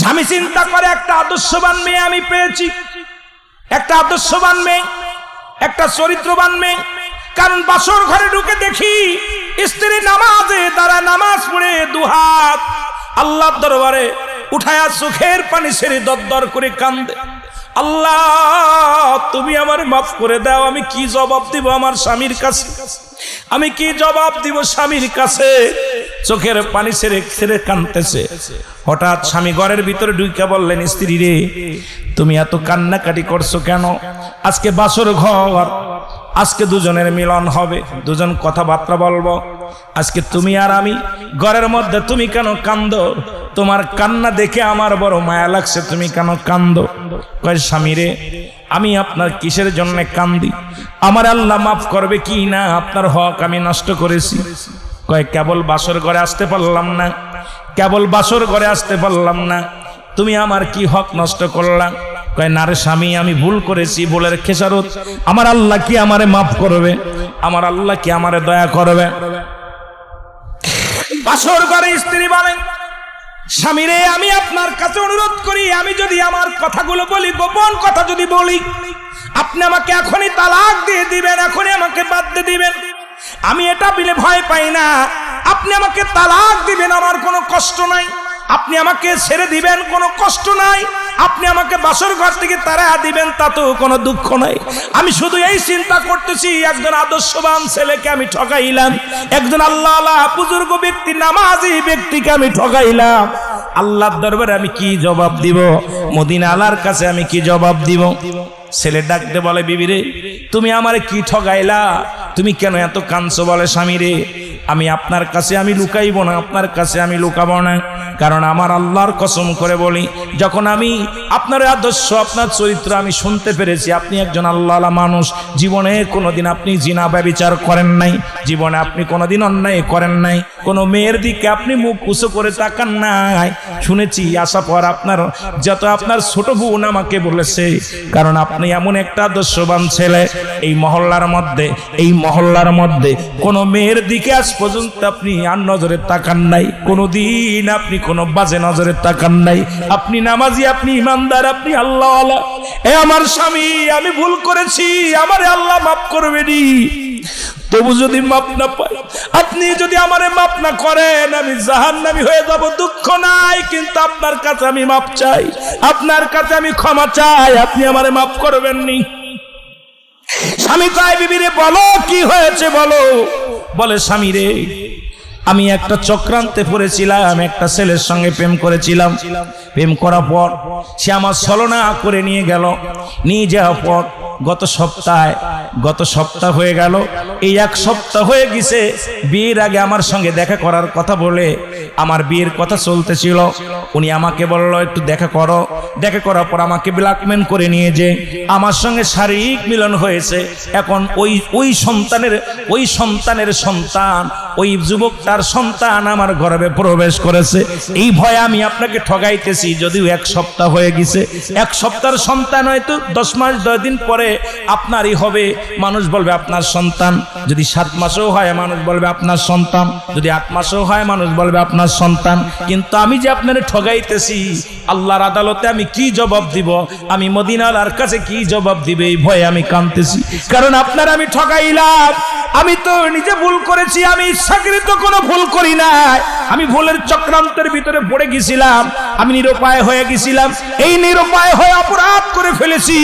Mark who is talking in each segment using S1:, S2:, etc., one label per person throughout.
S1: স্বামী চিন্তা করে একটা আদর্শবান মেয়ে আমি পেয়েছি, একটা আদর্শবান মেয়ে, একটা চরিত্রবান মেয়ে। কারণ বাসর ঘরে ঢুকে দেখি স্ত্রী নামাজে তারা নামাজ পড়ে দুহাত আল্লাহর দরবারে উঠায়া চোখের পানি ছেড়ে দরদর করে কান্দে। আল্লাহ তুমি আমার মাফ করে দাও। আমি কি জবাব দিব আমার স্বামীর কাছে? আমি কি জবাব দিব স্বামীর কাছে? চোখের পানি ছেড়ে ছেড়ে কাঁদতেছে। হঠাৎ স্বামী ঘরের ভিতরে ঢুকে বললেন, স্ত্রী রে তুমি এত কান্নাকাটি করছো কেন? আজকে বাসর ঘর, আজকে দুজনের মিলন হবে, দুজন কথাবার্তা বলবো। আজকে তুমি আর আমি ঘরের মধ্যে, তুমি কেন কান্দো? তোমার কান্না দেখে আমার বড় মায়া লাগছে, তুমি কেন কান্দো? কয় স্বামী রে আমি আপনার কিসের জন্য কান্দি? আমার আল্লাহ মাফ করবে কি না? আপনার হক আমি নষ্ট করেছি। কয় কেবল বাসর ঘরে আসতে পারলাম না, কেবল বাসর ঘরে আসতে পারলাম না, তুমি আমার কি হক নষ্ট করলাম? কয় না রে স্বামী আমি ভুল করেছি, ভুলের খেসারত আমার আল্লাহ কি আমারে মাফ করবে? আমার আল্লাহ কি আমারে দয়া করবে? বাসর ঘরে স্ত্রী বলেন, স্বামী রে আমি আপনার কাছে অনুরোধ করি, আমি যদি আমার কথাগুলো বলি, গোপন কথা যদি বলি, আপনি আমাকে এখনই তালাক দিয়ে দিবেন, এখনই আমাকে বাদ দিয়ে দিবেন। আমি এটা বলে ভয় পাই না। আপনি আমাকে তালাক দিবেন, আমার কোনো কষ্ট নাই। আপনি আমাকে ছেড়ে দিবেন, কোনো কষ্ট নাই। আপনি আমাকে বাসর ঘর থেকে তাড়া দিবেন, তাতেও কোনো দুঃখ নাই। আমি শুধু এই চিন্তা করতেছি, একজন আদর্শবান ছেলেকে আমি ঠকাইলাম, একজন আল্লাহ বুজুর্গ ব্যক্তি, নামাজি ব্যক্তিকে আমি ঠকাইলাম। আল্লাহর দরবারে আমি কি জবাব দিব? মদিনা আলার কাছে আমি কি জবাব দিব? ছেলে ডাকতে বলে, বিবি রে তুমি আমারে কি ঠকাইলা? তুমি কেন এত কাঁদছো? বলে স্বামী রে আমি আপনার কাছে আমি লুকাইব না, আপনার কাছে আমি লুকাবো না। কারণ আমার আল্লাহর কসম করে বলি, যখন আমি আপনার আদর্শ, আপনার চরিত্র আমি শুনতে পেরেছি, আপনি একজন আল্লাহওয়ালা মানুষ। জীবনে কোনোদিন আপনি জিনা ব্যভিচার করেন নাই, জীবনে আপনি কোনোদিন অন্যায় করেন নাই, কোনো মেয়ের দিকে আপনি মুখ উঁচু করে তাকান নাই। শুনেছি আসা পর আপনার যত আপনার ছোট বোন আমাকে বলেছে, কারণ আপনি এমন একটা আদর্শবান ছেলে। এই মহল্লার মধ্যে, এই মহল্লার মধ্যে কোনো মেয়ের দিকে আজ পর্যন্ত আপনি আর নজরে তাকান নাই, কোনোদিন আপনি কোনো বাজে নজরে তাকান নাই। আপনি নামাজি, আপনি ইমানদার, আপনি আল্লাহওয়ালা। এ আমার স্বামী আমি ভুল করেছি, আমারে আল্লাহ মাফ করবেনি। তবু যদি মাপ না পাই, আপনি যদি আমারে মাপ না করেন, আমি জাহান্নামী হয়ে যাব, দুঃখ নাই। কিন্তু আপনার কাছে আমি মাপ চাই, আপনার কাছে আমি ক্ষমা চাই, আপনি আমারে মাপ করবেননি। স্বামী কয়, বিবি রে বলো কি হয়েছে বলো। বলে স্বামী রে আমি একটা চক্রান্তে পড়েছিলাম, একটা ছেলের সঙ্গে প্রেম করেছিলাম। প্রেম করার পর সে আমার ছলনা করে নিয়ে গেল। নিয়ে যাওয়ার পর গত সপ্তাহ হয়ে গেল, এই এক সপ্তাহ হয়ে গেছে বিয়ের আগে আমার সঙ্গে দেখা করার কথা বলে, আমার বিয়ের কথা চলতেছিল। উনি আমাকে বললো একটু দেখা করো। দেখা করার পর আমাকে ব্ল্যাকমেল করে নিয়ে যে আমার সঙ্গে শারীরিক মিলন হয়েছে। এখন ওই সন্তানের সন্তান, ওই যুবকটার সন্তান আমার গর্ভে প্রবেশ করেছে। এই ভয়ে আমি আপনাকে ঠগাইতেছি। যদিও এক সপ্তাহ হয়ে গেছে, এক সপ্তাহের সন্তান হয়তো 10 মাস 10 দিন পরে আপনারই হবে। মানুষ বলবে আপনার সন্তান। যদি 7 মাসও হয় মানুষ বলবে আপনার সন্তান, যদি 8 মাসও হয় মানুষ বলবে আপনার সন্তান। কিন্তু আমি যে আপনারে ঠগাইতেছি, আল্লাহর আদালতে আমি কি জবাব দিব? আমি মদিনার কাছে কি জবাব দিবে? এই ভয়ে আমি কাঁদতেছি। কারণ আপনার আমি ঠগাইলাম। আমি তো নিজে ভুল করেছি, আমি ইচ্ছাকৃত কোনো ভুল করি নাই। আমি ভুলের চক্রান্তের ভিতরে পড়ে গেছিলাম, আমি নিরুপায় হয়ে গেছিলাম। এই নিরুপায় হয়ে অপরাধ করে ফেলেছি,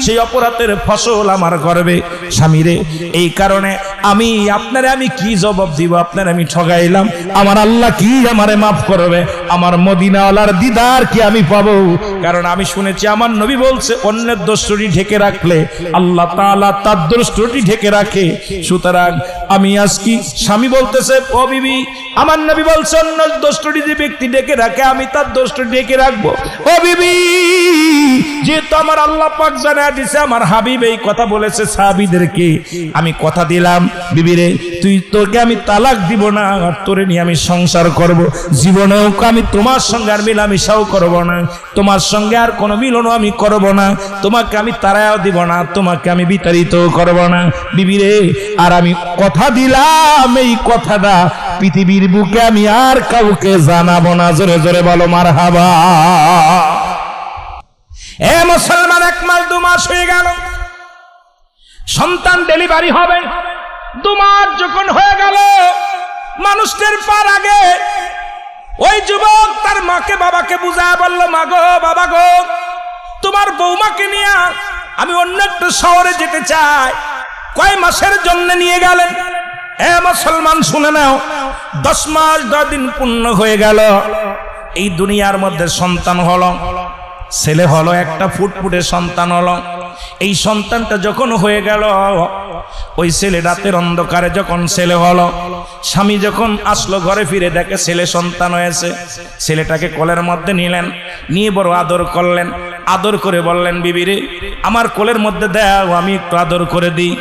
S1: সেই অপরাধের ফসল আমার গর্বে। স্বামী রে এই কারণে আমি কি জবাব দিব? আপনার আমি ঠগাইলাম, আমার আল্লাহ কি আমারে মাফ করবে? আমার মদিনাওয়ালার দিদার কি আমি পাবো? কারণ আমি শুনেছি আমার নবী বলছে, অন্যের দোষটি ঢেকে রাখলে আল্লাহ তাআলা তার দোষটি ঢেকে রাখে। সুতরাং আমি আজকে স্বামী বলতেছে, ও বিবি আমার নবী বলছে অন্যের দোষটি যে ব্যক্তি ঢেকে রাখে, আমি তার দোষটি ঢেকে রাখবো। ও বিবি যেহেতু আমার আল্লাহ পাক জানায় দিছে, আমার হাবিব এই কথা বলেছে সাহাবীদেরকে, আমি কথা দিলাম বিবি রে তোকে আমি তালাক দিব না, আর তোরে নিয়ে আমি সংসার করব। জীবনেও আমি তোমার সঙ্গে আর মিলামিশাও করব না, তোমার সঙ্গে আর কোনো মিলনও আমি করব না, তোমাকে আমি তাড়াও দিব না, তোমাকে আমি বিতাড়িত করব না বিবি রে। আর আমি কথা দিলাম, এই কথাটা পৃথিবীর বুকে আমি আর কাউকে জানাবো না। জোরে জোরে বলো মারহাবা। এ মুসলমান, 1 মাস 2 মাস হয়ে গেল, সন্তান ডেলিভারি হবে। 2 মাস যখন হয়ে গেল, মানুষের পার আগে ওই যুবক তার মাকে বাবাকে বুঝায় বলল, মা গো বাবা গো, তোমার বৌমাকে নিয়ে আমি অন্য একটা শহরে যেতে চাই। কয় মাসের জন্য নিয়ে গেলেন? এ মুসলমান শুনে নাও, 10 মাস 10 দিন পূর্ণ হয়ে গেল। এই দুনিয়ার মধ্যে সন্তান হলো, ছেলে হলো, একটা ফুটফুটে সন্তান হলো। এই সন্তানটা যখন হয়ে গেল, ওই ছেলে রাতের অন্ধকারে যখন ছেলে হলো, স্বামী যখন আসলো ঘরে ফিরে দেখে ছেলে সন্তান হয়েছে। ছেলেটাকে কোলের মধ্যে নিলেন, নিয়ে বড় আদর করলেন। আদর করে বললেন, বিবি রে আমার কোলের মধ্যে দাও, আমি একটু আদর করে দিই।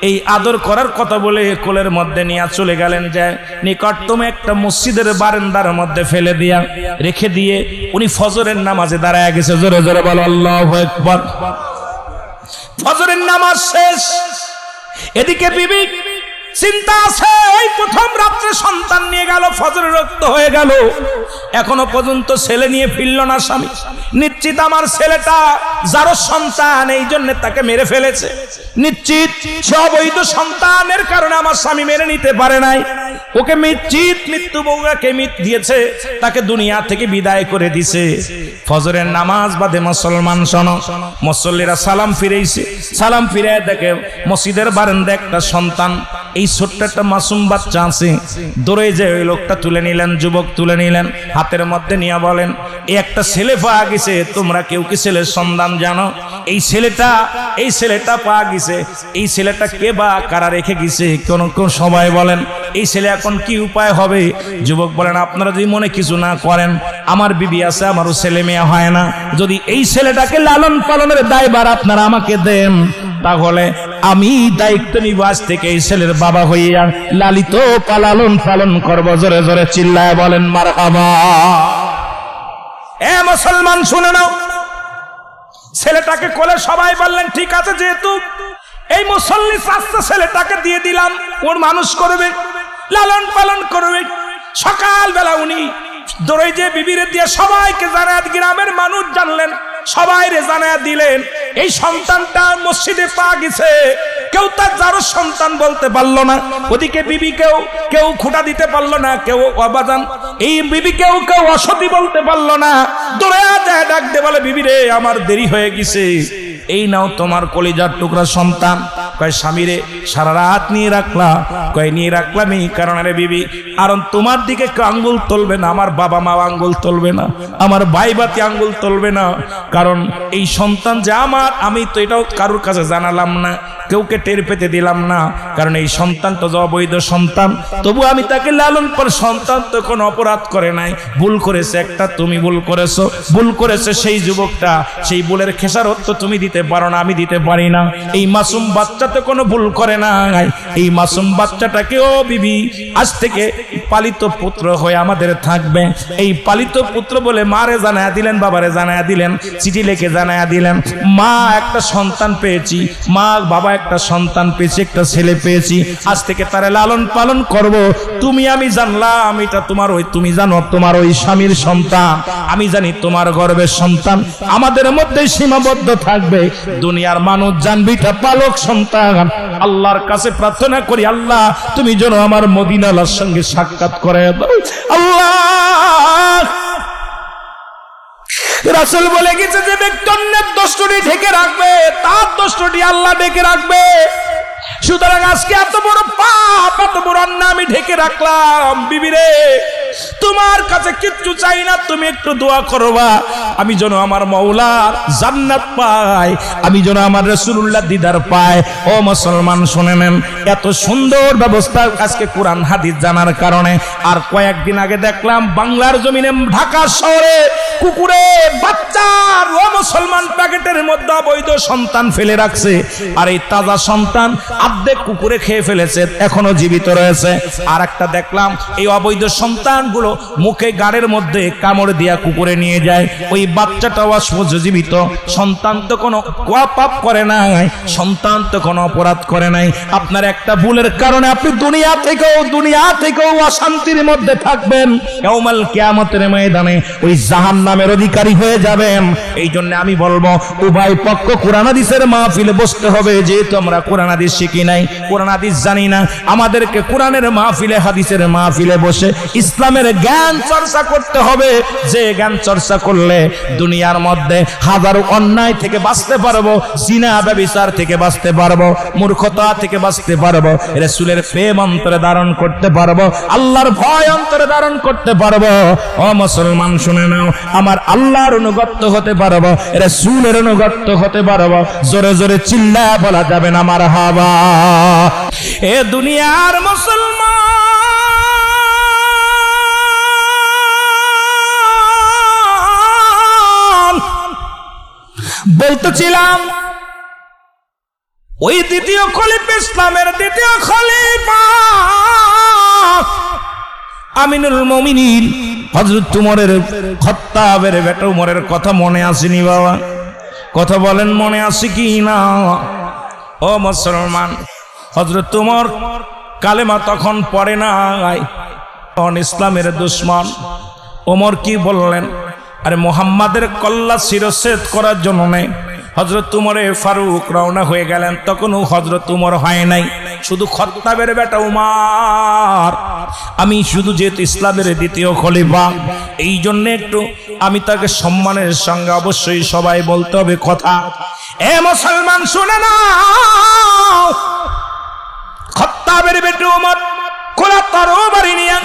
S1: এই আদর করার কথা বলে কোলের মধ্যে নিয়ে চলে গেলেন। যায় নিকটতম একটা মসজিদের বারান্দার মধ্যে ফেলে দিয়া রেখে দিয়ে উনি ফজরের নামাজে দাঁড়ায় গেছে। জোরে জোরে বলো আল্লাহু আকবার। ফজরের নামাজ শেষ, এদিকে বিবি চিন্তা আছে, ওই প্রথম রাত্রে সন্তান নিয়ে গেল, ফজরের রক্ত হয়ে গেল, এখনো পর্যন্ত ছেলে নিয়ে ফিরল না স্বামী। নিশ্চিত আমার ছেলেটা যারও সন্তান, এই জন্য তাকে মেরে ফেলেছে। নিশ্চিত সে অবৈধ সন্তানের কারণে আমার স্বামী মেনে নিতে পারে নাই। ওকে নিশ্চিত মৃত্যু বউকে দিয়েছে, তাকে দুনিয়া থেকে বিদায় করে দিছে। ফজরের নামাজ বাদে মুসলমান শোনো, মুসল্লিরা সালাম ফিরেছে। সালাম ফিরে দেখে মসজিদের বারান্দায় একটা সন্তান, এই ছোট্ট একটা মাসুম বাচ্চা আছে। দৌড়ে যে ওই লোকটা তুলে নিলেন, যুবক তুলে নিলেন, হাতের মধ্যে নিয়ে বলেন, এই একটা ছেলে পাওয়া গেছে, তোমরা কেউ কি ছেলের সন্ধান জানো? এই ছেলেটা পাওয়া গেছে। এই ছেলেটা কে বা কারা রেখে গেছে কোন সবাই বলেন, এই ছেলে এখন কি উপায় হবে? যুবক বলেন, আপনারা যদি মনে কিছু না করেন, আমার বিবি আছে, আমারও ছেলে মেয়ে হয় না, যদি এই ছেলেটাকে লালন পালনের দায়ভার আপনারা আমাকে দেন, তাহলে আমি দায়িত্ব নিব, আজ থেকে এই ছেলের বাবা হইয়া লালিত পালন করব। জোরে জোরে চিল্লায় বলেন মারহাবা। এ মুসলমান শুনে নাও, ছেলেটাকে কোলে সবাই বললেন, ঠিক আছে, যেহেতু এই মুসল্লি চাচা ছেলেটাকে দিয়ে দিলাম, ওর মানুষ করবে, লালন পালন করবে। সকালবেলা উনি দৌড়ে যে বিবিরে দিয়ে সবাইকে জানায়, গ্রামের মানুষ জানলেন, সবাই রে জানায় দিলেন এই সন্তানটা মসজিদে পাওয়া গেছে। কেউ তার যারও সন্তান বলতে পারলো না। ওদিকে বিবি কেউ খুঁটা দিতে পারলো না, কেউ অবাজান, এই বিবি কেউ অসতী বলতে পারলো না। দৌড়ে যায়, ডাক দে বলে, বিবি রে আমার দেরি হয়ে গেছে, এই নাও তোমার কলিজার টুকরা সন্তান। কয় স্বামী রে সারা রাত নিয়ে রাখলা? কয় নিয়ে রাখলাম এই কারণে রে বিবি, কারণ তোমার দিকে কেউ আঙ্গুল তুলবে না, আমার বাবা মা আঙ্গুল তুলবে না, আমার ভাই বাতি আঙ্গুল তুলবে না, কারণ এই সন্তান যে আমার, আমি তো এটাও কারোর কাছে জানালাম না, কেউকে টের পেতে দিলাম না, কারণ এই সন্তানটা যে অবৈধ সন্তান, তবু আমি তাকে লালন পালন। সন্তান তো কোনো অপরাধ করে নাই, ভুল করেছে একটা, তুমি ভুল করেছো, ভুল করেছে সেই যুবকটা, সেই ভুলের খেসারত তো তুমি দিতে পারো না, আমি দিতে পারি না। এই মাসুম বাচ্চা তো কোনো ভুল করে না, এই মাসুম বাচ্চাটাকে ও বিবি আজ থেকে পালিত পুত্র হয়ে আমাদের থাকবে। এই পালিত পুত্র বলে মারে জানায়া দিলেন, বাবারে জানায়া দিলেন, চিঠি লিখে জানায়া দিলেন, মা একটা সন্তান পেয়েছি, মা বাবা একটা সন্তান পেয়েছি, একটা ছেলে পেয়েছি, আজ থেকে তারে লালন পালন করব। তুমি আমি জানলাম এটা তোমার ওই, তুমি জানো তোমার ওই স্বামীর সন্তান, আমি জানি তোমার গর্ভের সন্তান, আমাদের মধ্যে সীমাবদ্ধ থাকবে। দুনিয়ার মানুষ জানবে এটা পালক সন্তান। আল্লাহর কাছে প্রার্থনা করি, আল্লাহ তুমি যেন আমার মদিনার সঙ্গে সাক্ষাৎ করে দাও। আল্লাহ রাসূল বলে গেছে যে ব্যক্তি অন্যের দোষটি ঢেকে রাখবে, তার দোষটি আল্লাহ ঢেকে রাখবে। সুতরাং আজকে এত বড় পাপ, এত বড় অন্যায় আমি ঢেকে রাখলাম। বিবি রে তোমার কাছে কিচ্ছু চাই না, তুমি একটু দোয়া করবা আমি যেন আমার মাওলার জান্নাত পাই, আমি যেন আমার রাসূলুল্লাহ দিদার পাই। ও মুসলমান শুনে নেন, এত সুন্দর ব্যবস্থা আজকে কোরআন হাদিস জানার কারণে। আর কয়েকদিন আগে দেখলাম বাংলার জমিনে ঢাকা শহরে কুকুরে বাচ্চার, ও মুসলমান প্যাকেটের মধ্যে অবৈধ সন্তান ফেলে রাখছে, আর এই তাজা সন্তান অর্ধেক কুকুরে খেয়ে ফেলেছে, এখনো জীবিত রয়েছে। আর একটা দেখলাম এই অবৈধ সন্তানগুলো মুখে গাড়ের মধ্যে কামড় দিয়া কুকুরে নিয়ে যায়। ওই বাচ্চাটাও জীবিত। সন্তান তো কোনো পাপ করে নাই, সন্তান তো কোনো অপরাধ করে নাই। আপনার একটা ভুলের কারণে আপনি দুনিয়া থেকেও অশান্তির মধ্যে থাকবেন, ইয়াউমাল কিয়ামতের ময়দানে ওই জাহান্নামের অধিকারী হয়ে যাবেন। এই জন্য আমি বলবো উভয় পক্ষ কোরআন হাদিসের মাহফিলে বসতে হবে। যেহেতু আমরা কোরআন হাদিস শিখি নাই, কোরআন হাদিস জানি না, আমাদেরকে কোরআনের মাহফিলে, হাদিসের মাহফিলে বসে ইসলামের জ্ঞান চর্চা করতে হবে। যে জ্ঞান চর্চা করলে দুনিয়ার মধ্যে হাজারো অন্যায় থেকে বাঁচতে পারবো, জিনা ব্যভিচার থেকে বাঁচতে পারবো, মূর্খতা থেকে বাঁচতে পারবো, রাসূলের প্রেম অন্তরে ধারণ করতে পারবো, আল্লাহর ভয় অন্তরে ধারণ করতে পারবো। ও মুসলমান শুনে নাও, আমার আল্লাহর অনুগত হতে পারবো, রাসূলের অনুগত হতে পারবো। জোরে জোরে চিল্লায়া বলা যাবে না মারহাবা। এ দুনিয়ার মুসলমান, বলতেছিলাম ওই দ্বিতীয় খলিফা, ইসলামের দ্বিতীয় খলিফা আমিনুল মুমিনিন হযরত উমরের, খাত্তাবের বেটা উমরের কথা মনে আসেনি বাবা? কথা বলেন, মনে আসে কি না? ও মুসলমান, হযরত উমর কালেমা তখন পড়ে নাই, ইসলামের দুশমন। ওমর কি বললেন? আরে মুহাম্মাদের কল্লা শিরচ্ছেদ করার জন্য নেই। হযরত উমরে ফারুক রওনা হয়ে গেলেন, তখনও হযরত উমর হয় নাই, শুধু খাত্তাবের বেটা উমর। আমি শুধু যেহেতু ইসলামের দ্বিতীয় খলিফা, এই জন্য একটু আমি তাকে সম্মানের সঙ্গে অবশ্যই সবাই বলতে হবে কথা। এ মুসলমান শুনে নাও, খাত্তাবের বেটা উমর কোলা তরবারি নিয়ে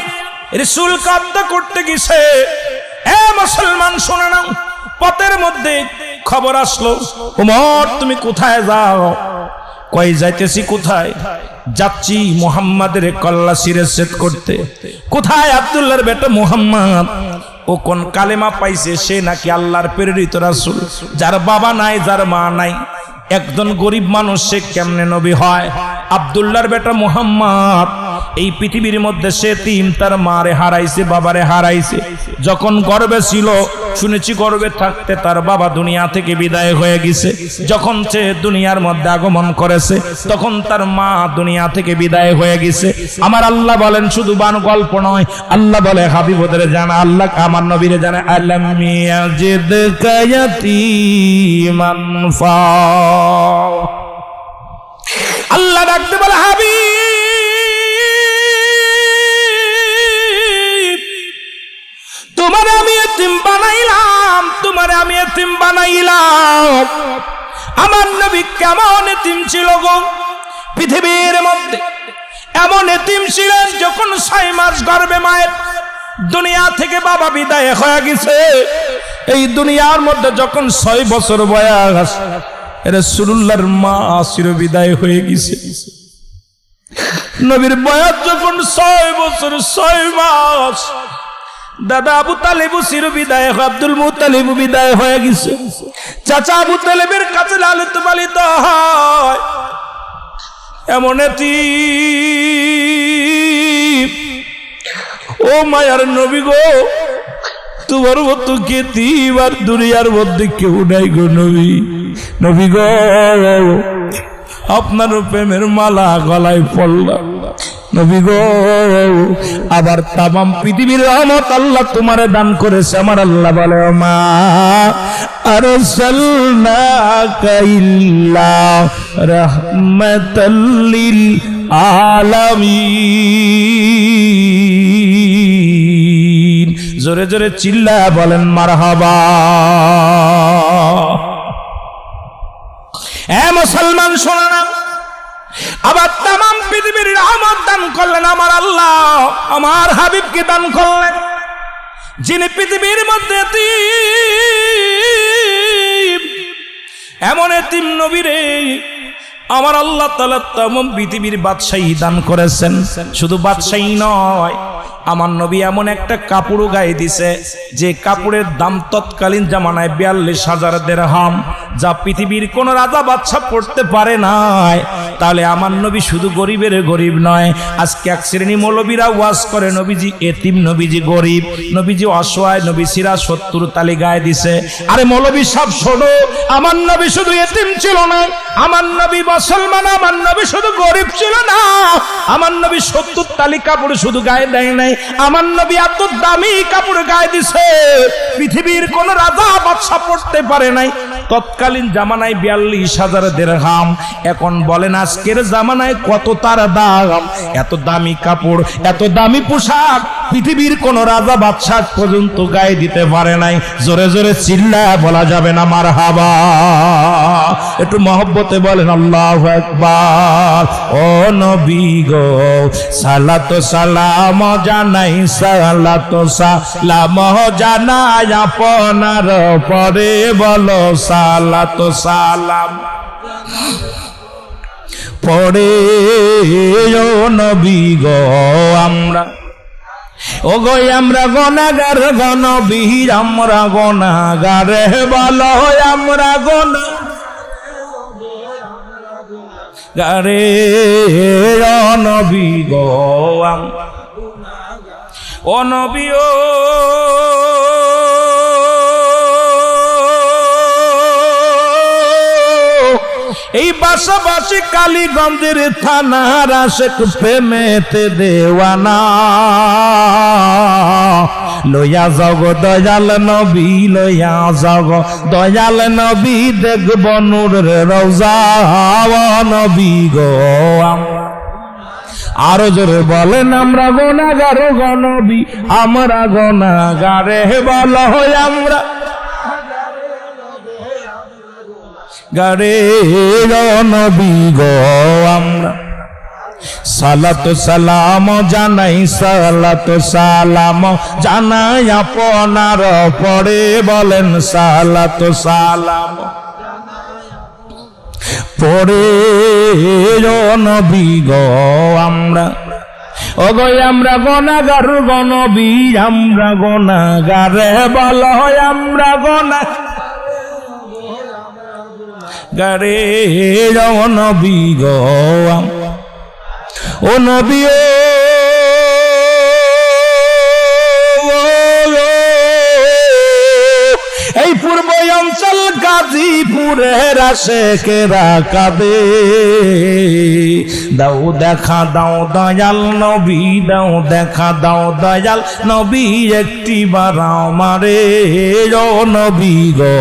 S1: রাসূল কাদ্দা করতে গেছে। এ মুসলমান শুনে নাও, পথের মধ্যে খবর আসলো, উমর তুমি কোথায় যাও? কই যাইতেছি? কোথায় যাচ্ছি? মুহাম্মাদের কল্লা শিরচ্ছেদ করতে। কোথায়? আব্দুল্লাহর বেটা মুহাম্মদ। ও কোন কালেমা পাইছে? সে নাকি আল্লাহর প্রেরিত রাসূল, যার বাবা নাই, যার মা নাই। একজন গরিব মানুষ সে কেমনে নবী হয়? আব্দুল্লাহর বেটা মুহাম্মদ এই পৃথিবীর মধ্যে সে তিন, তার মারে হারাইছে, বাবারে হারাইছে। যখন গর্ভে ছিল, শুনেছি গর্ভে থাকতে তার বাবা দুনিয়া থেকে বিদায় হয়ে গেছে। যখন সে দুনিয়ার মধ্যে আগমন করেছে, তখন তার মা দুনিয়া থেকে বিদায় হয়ে গেছে। আমার আল্লাহ বলেন, শুধু বান গল্প নয়, আল্লাহ বলে হাবিবদের জানা, আল্লাহ আমার নবীরে জানা, আলাম ইয়াজিদকা ইয়াতীমান ফা। আল্লাহ ডাকতে বলে, হাবিব তোমারে আমি এতিম বানাইলাম, তোমারে আমি এতিম বানাইলাম। আমার নবী কেমন এতিম ছিল গো? পৃথিবীর মধ্যে এমন এতিম ছিলেন, যখন 6 মাস গর্ভে মায়ের দুনিয়া থেকে বাবা বিদায় হয়ে গেছে। এই দুনিয়ার মধ্যে যখন 6 বছর বয়স, রাসূলুল্লাহর মা চির বিদায় হয়ে গেছে। নবীর বয়স যখন 6 বছর 6 মাস, দাদা আবু তালেব চির বিদায়, আব্দুল মুত্তালিব বিদায় হয়ে গেছে। চাচা আবু তালেবের কাছে লালিত পালিত হয়। এমন এতিম, ও মায়ার নবী গো, তোমার মতো এতিম আর দুনিয়ার মধ্যে কেউ নাই গো নবী। নবী গো, আপনার প্রেমের মালা গলায় পড়লাম নবী গো। আবার তামাম পৃথিবীর রহমত আল্লাহ তোমারে দান করেছে। আমার আল্লাহ বলে, মা আরসালনাকা ইল্লা রাহমাতাল লিল আলামিন। জোরে জোরে চিল্লা বলেন মারহাবা। এ মুসলমান শোনো না, আবার তামাম পৃথিবীর রহমত দান করলেন আমার আল্লাহ, আমার হাবিবকে দান করলেন, যিনি পৃথিবীর মধ্যে এতিম। এমন এতিম নবীরে আমার আল্লাহ তাআলা তামাম পৃথিবীর বাদশাহী দান করেছেন। শুধু বাদশাহী নয়, আমার নবী এমন একটা কাপড়ও গায়ে দিছে যে কাপড়ের দাম তৎকালীন জামানায় 42,000 দিরহাম, যা পৃথিবীর কোন রাজা বাদশা পড়তে পারে নাই। তাহলে আমার নবী শুধু গরিবের গরিব নয়। আজকে এক শ্রেণী মৌলবীরা ওয়াজ করে নবীজি এতিম, নবীজি গরিব, নবীজি অসহায়, নবী সিরা 70 তালি গায়ে দিছে। আরে মৌলবী সব শোনো, আমার নবী শুধু এতিম ছিল না, আমার নবী মুসলমান, আমার নবী শুধু গরিব ছিল না, আমার নবী 70 তালি কাপড় শুধু গায়ে দেয় নাই, আমার নবী এত দামি কাপড় গায়ে দিছে পৃথিবীর কোন রাজা বাদশা পড়তে পারে নাই। তৎকালীন জামানায় 42,000 দিরহাম। এখন বলেন আজকের জামানায় কত তার দাম? এত দামি কাপড়, এত দামি পোশাক পৃথিবীর কোন রাজা বাদশা পর্যন্ত গায়ে দিতে পারে নাই। জোরে জোরে চিল্লায় বলা যাবে না মারহাবা? একটু মহব্বতে বলেন আল্লাহু আকবার। ও নবী গো সালাত সালাম জানাই, সালাত সালাম জানাই আপনার পরে বলো সালাত সালাম পরে। ও নবী গো আমরা, ও গো আমরা গুনাহগার গো নবী, আমরা গুনাহগার বলো আমরা গুনাহগারে। ও নবী গো ও নবী ও এই পাশাপাশি কালীগঞ্জের থানার আশেক প্রেমেতে দেওয়ানা, লইয়া জগ দয়াল নবী, লইয়া জগ দয়াল নবী, দেখব নূরের রওজা নবী গো। আরো জোরে বলেন আমরা গুনাহগার গো নবী, আমরা গুনাহগারে বলো আমরা গারে নবী গো আমরা। সালাত সালাম জানাই, সালাত সালাম জানাই আপনার পরে বলেন সালাত সালাম পরে। নবী গো আমরা, ও গো আমরা গুনাহগার গো নবী, আমরা গুনাহগার বলো আমরা গুনাহগারে। ও নবী গো ও নবী এই পূর্ব অঞ্চল গাজীপুরের আশেকেরা কাঁদে, দাও দেখা দাও দয়াল নবী, দাও দেখা দাও দয়াল নবী, একটি বার আমারে। ও নবী গো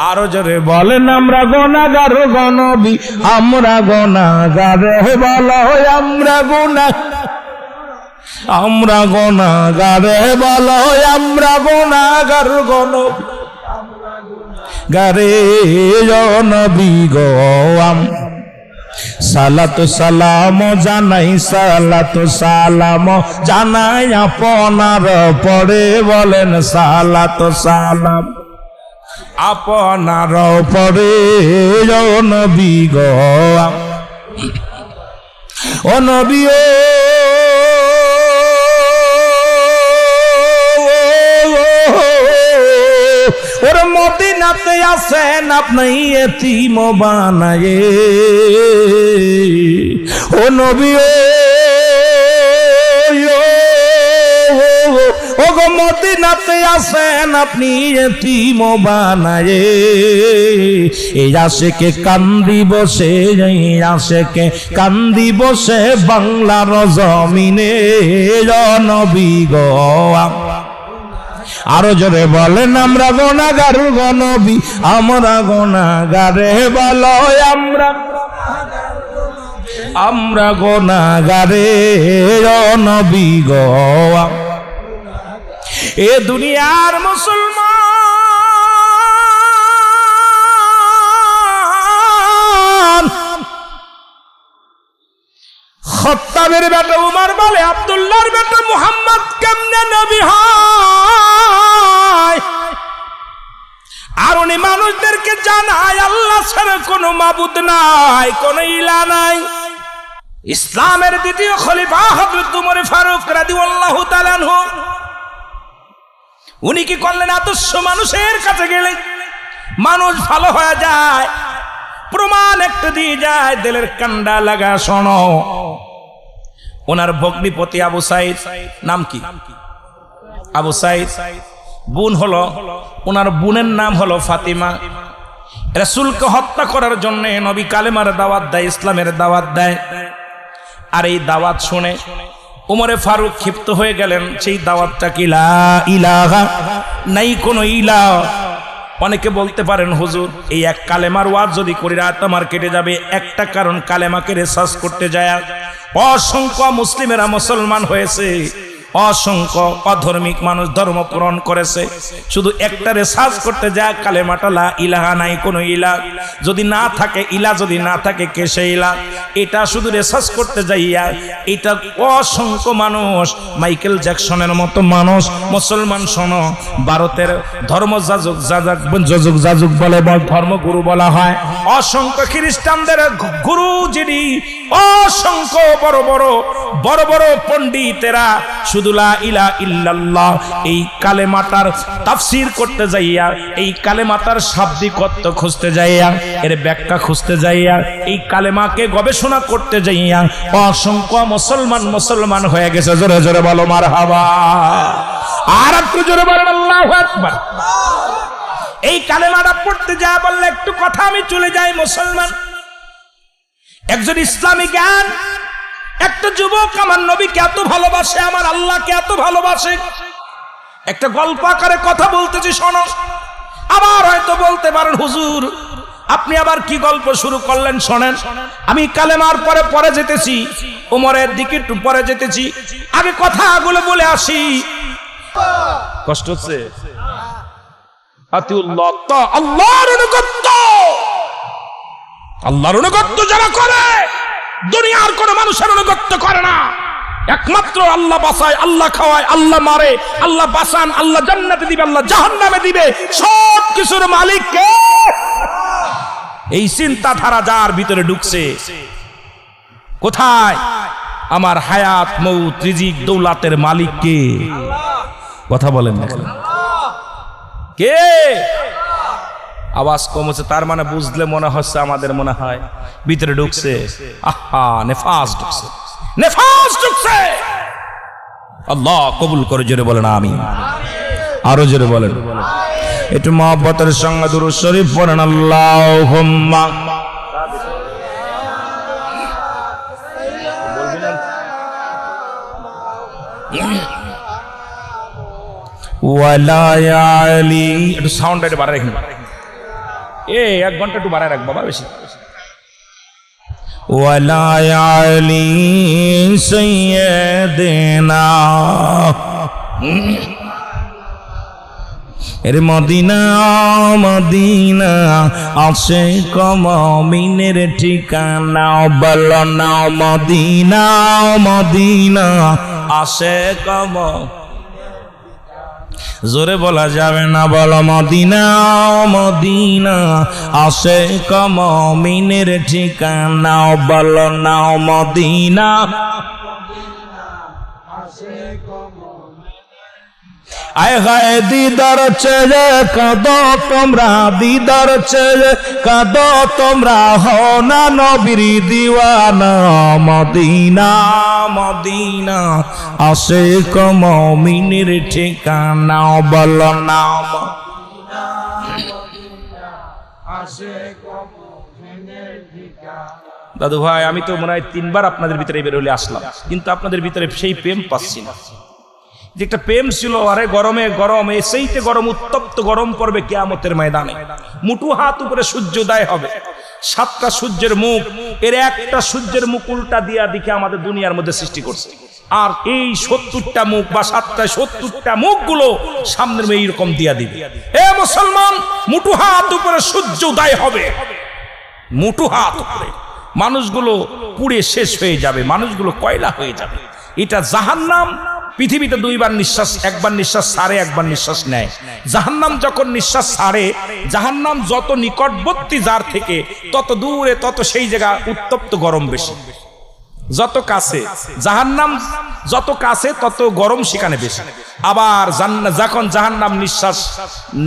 S1: আরো জোরে বলেন আমরা গুনাহগার গো নবী, আমরা গুনাহগার বলো আমরা আমরা গুনাহগার বলো আমরা গুনাহগার গো নবী গারে। ও নবী গো সালাত সালাম জানাই, সালাত সালাম জানাই আপনার পরে বলেন সালাত সালাম আপনার পরে। ও নবী গো ও নবী ওর মদিনাতে আছেন আপনি এতিম বানায়ে। ও নবী ও গো মদিনাতে আছেন আপনি এতিম বানায়ে। এই আশেকে কান্দি বসে, এই আশেকে কান্দি বসে বাংলার জমিনে। নবী গো আরো জোরে বলেন আমরা গুনাহগার গো নবী, আমরা গুনাহগারে বলো আমরা গুনাহগারে। ও নবী গো এ দুনিয়ার মুসলমান খত্তাবের বেটা উমর বলে আব্দুল্লাহর বেটা মুহাম্মদ কেমনে নবী হয়? আর উনি মানুষদেরকে জানায় আল্লাহ ছাড়া কোনো মাবুদ নাই, কোনো ইলা নাই। ইসলামের দ্বিতীয় খলিফা হযরত উমর ফারুক রাদিয়াল্লাহু তাআলা আনহু উনি কি করলেন? আদর্শ মানুষের কাছে গেলে মানুষ ভালো হয়ে যায়, প্রমাণ একটা দিয়ে যায়, দিলের কান্ডা লাগা। শোনো, ওনার ভগ্নিপতি আবু সাইদ, নাম কি? আবু সাইদ। বোন হলো, ওনার বোনের নাম হলো ফাতিমা। রাসূলকে হত্যা করার জন্য নবী কালেমার দাওয়াত দেয়, ইসলামের দাওয়াত দেয়। আর এই দাওয়াত শুনে উমরে ফারুক ক্ষিপ্ত হয়ে গেলেন। সেই দাওয়াতটা কি? লা ইলাহা, নাই কোনো ইলাহ। অনেকে বলতে পারেন হুজুর এই এক কালেমার ওয়াজ যদি করি রাত আমার কেটে যাবে। একটা কারণ, কালেমাকে রিসার্চ করতে যায় অসংখ্য মুসলিমেরা মুসলমান হয়েছে, অসংখ্য অধার্মিক মানুষ ধর্ম পূরণ করেছে। শুধু একটা রিসার্চ করতে যায় কালেমাটা লা ইলাহা, নাই কোনো ইলাহ। যদি না থাকে ইলাহ, যদি না থাকে কে সেই ইলাহ, এটা শুধু রিসার্চ করতে যাইয়া এটা অসংখ্য মানুষ, মাইকেল জ্যাকসনের মতো মানুষ মুসলমান। শোনো, ভারতের ধর্মযাজক যাজক বলে, ধর্মগুরু বলা হয়। অসংখ্য খ্রিস্টানদের গুরু যিনি, অসংখ্য বড় বড় পণ্ডিতেরা শুধু লা ইলাহা ইল্লাল্লাহ এই কালেমাটার তাফসীর করতে যাইয়া, এই কালেমাটার শাব্দিক অর্থ খুঁজতে যাইয়া, এর ব্যাখ্যা খুঁজতে যাইয়া, এই কালেমাকে গবেষণা করতে যাইয়া অসংখ্য মুসলমান হয়ে গেছে। জোরে জোরে বলো মারহাবা। আর একটু জোরে বলেন আল্লাহু আকবার। এই কালেমাটা পড়তে যা বললে একটু কথা আমি চলে যাই মুসলমান। একজন ইসলামী জ্ঞান, একটা যুবক আমার নবীকে এত ভালোবাসে, আমার আল্লাহকে এত ভালোবাসে। একটা গল্প আকারে কথা বলতেছি, শোনো। আবার হয়তো বলতে পারেন হুজুর আপনি আবার কি গল্প শুরু করলেন? শোনেন, আমি কালেমার পরে যেতেছি, ওমরের দিকে একটু পরে যেতেছি, আগে কথাগুলো বলে আসি। কষ্ট হচ্ছে? আতিউল্লাহ, আল্লাহর অনুগত্য, আল্লাহর অনুগত্য যারা করে দুনিয়ার কোন মানুষের অনুগত্য করে না। একমাত্র আল্লাহ বাঁচায়, আল্লাহ খাওয়ায়, আল্লাহ মারে, আল্লাহ বাঁচান, আল্লাহ জান্নাতে দিবে, আল্লাহ জাহান্নামে দিবে, সব কিছুর মালিক কে? এই চিন্তাধারা যার ভিতরে ঢুকছে, কোথায়? আমার হায়াত মউত রিজিক দৌলাতের মালিক কে? কথা বলেন না কে? আওয়াজ কম হচ্ছে, তার মানে বুঝলে মনে হচ্ছে আমাদের মনে হয় ভিতরে ঢুকছে। আহা, নেফাস ঢুকছে, নেফাস ঢুকছে। আল্লাহ কবুল করে, জোরে বলেন আমিন। আরো জোরে বলেন। একটু মহব্বতের সঙ্গে দুরূদ শরীফ পড়েন। আল্লাহুম্মা ওয়ালা আলি। একটু সাউন্ড একটু বাড়ায় রাখেন। 1 ঘন্টা একটু বাড়ায় রাখ বাবা, বেশি। ওয়ালা আলি সাইয়্যিদিনা, এর মদিনা মদিনা আশিক মুমিনের ঠিকানা, বলো না মদিনা মদিনা আশিক। জোরে বলা যাবে না, বলো মদিনা মদিনা আশিক মুমিনের ঠিকানা, বলো না মদিনা। আয় হায় দিদার চেয়ে কাঁদো তোমরা, দিদার চেয়ে কাঁদো তোমরা, হও না নবীর দিওয়ানা, মদিনা মদিনা আশিক মুমিনের ঠিকানা, বলো না মদিনা মদিনা আশিক মুমিনের ঠিকানা। দাদু ভাই, আমি তো মনে হয় 3 বার আপনাদের ভিতরে বের হলে আসলাম, কিন্তু আপনাদের ভিতরে সেই প্রেম পাচ্ছি না। যে একটা প্রেম ছিল, আরে গরমে গরম, সেইতে গরম, উত্তপ্ত গরম পড়বে কিয়ামতের ময়দানে। মুঠু হাত উপরে সূর্যোদয় হবে, 7টা সূর্যের মুখ, এর একটা সূর্যের মুখ উল্টা দিয়া দিকে আমাদের দুনিয়ার মধ্যে সৃষ্টি করছে। আর এই 70টা মুখ বা 70টা মুখগুলো সামনের মেয়ে এইরকম দিয়া দিবে। এ মুসলমান, মুঠু হাত উপরে সূর্যোদয় হবে, মুঠু হাত উপরে। মানুষগুলো পুড়ে শেষ হয়ে যাবে, মানুষগুলো কয়লা হয়ে যাবে। এটা জাহান্নাম। পৃথিবীতে 2 বার নিঃশ্বাস, 1 বার নিঃশ্বাস ছাড়ে, 1 বার নিঃশ্বাস নেয়। জাহান্নাম যখন নিঃশ্বাস ছাড়ে, জাহান্নাম যত নিকটবর্তী যার থেকে তত দূরে, তত সেই জায়গা উত্তপ্ত গরম বেশি। যত কাছে, জাহান্নাম যত কাছে তত গরম সেখানে বেশি। আবার যখন জাহান্নাম নিঃশ্বাস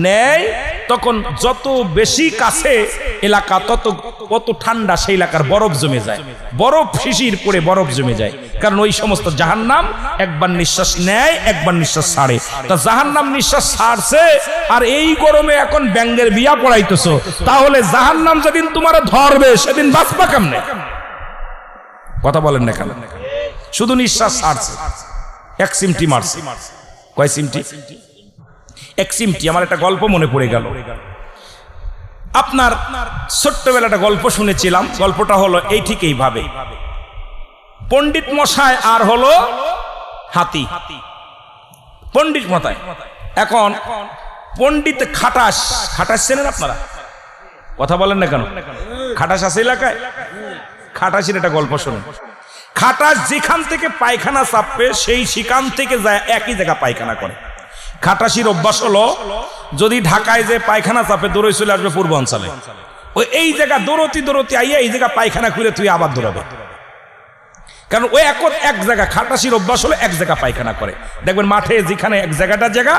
S1: নেয় তখন যত বেশি কাছে এলাকা তত ঠান্ডা সেই এলাকার বরফ জমে যায়, বরফ শিশির পড়ে বরফ জমে যায়, কারণ ওই সমস্ত জাহান্নাম একবার নিঃশ্বাস নেয় একবার নিঃশ্বাস ছাড়ে। তা জাহান্নাম নিঃশ্বাস ছাড়ছে আর এই গরমে এখন ব্যাঙ্গের বিয়া পড়াইতেছো, তাহলে জাহান্নাম যেদিন তোমার ধরবে সেদিন বাঁচবা কেমনে? কথা বলেন না কেন? শুধু নিঃশ্বাস ছাড়ছে, এক সিমটি মারছে। কয় সিমটি? এক সিমটি। আমার একটা গল্প মনে পড়ে গেল। আপনার ছোট্টবেলা একটা গল্প শুনেছিলাম। গল্পটা হলো এই ঠিক এইভাবে, পণ্ডিত মশাই আর হলো হাতি। পণ্ডিত মশাই, এখন পণ্ডিত খাটাস, খাটাস চেনেন আপনারা? কথা বলেন না কেন? খাটাস আছে এলাকায়? খাটাসের একটা গল্প শুনুন। খাটাস যেখান থেকে পায়খানা চাপবে সেই সেখান থেকে যায় একই জায়গা পায়খানা করে। খাটাসির অভ্যাস হলো যদি ঢাকায় যে পায়খানা চাপে দৌড়ে চলে আসবে পূর্বাঞ্চলে, ওই এই জায়গা দৌড়তি আইয়া এই জায়গা পায়খানা খুলে তুই আবার দৌড়াবে, কারণ ওই এক জায়গা খাটাসির অভ্যাস হলো এক জায়গা পায়খানা করে। দেখবেন মাঠে যেখানে এক জায়গাটা জায়গা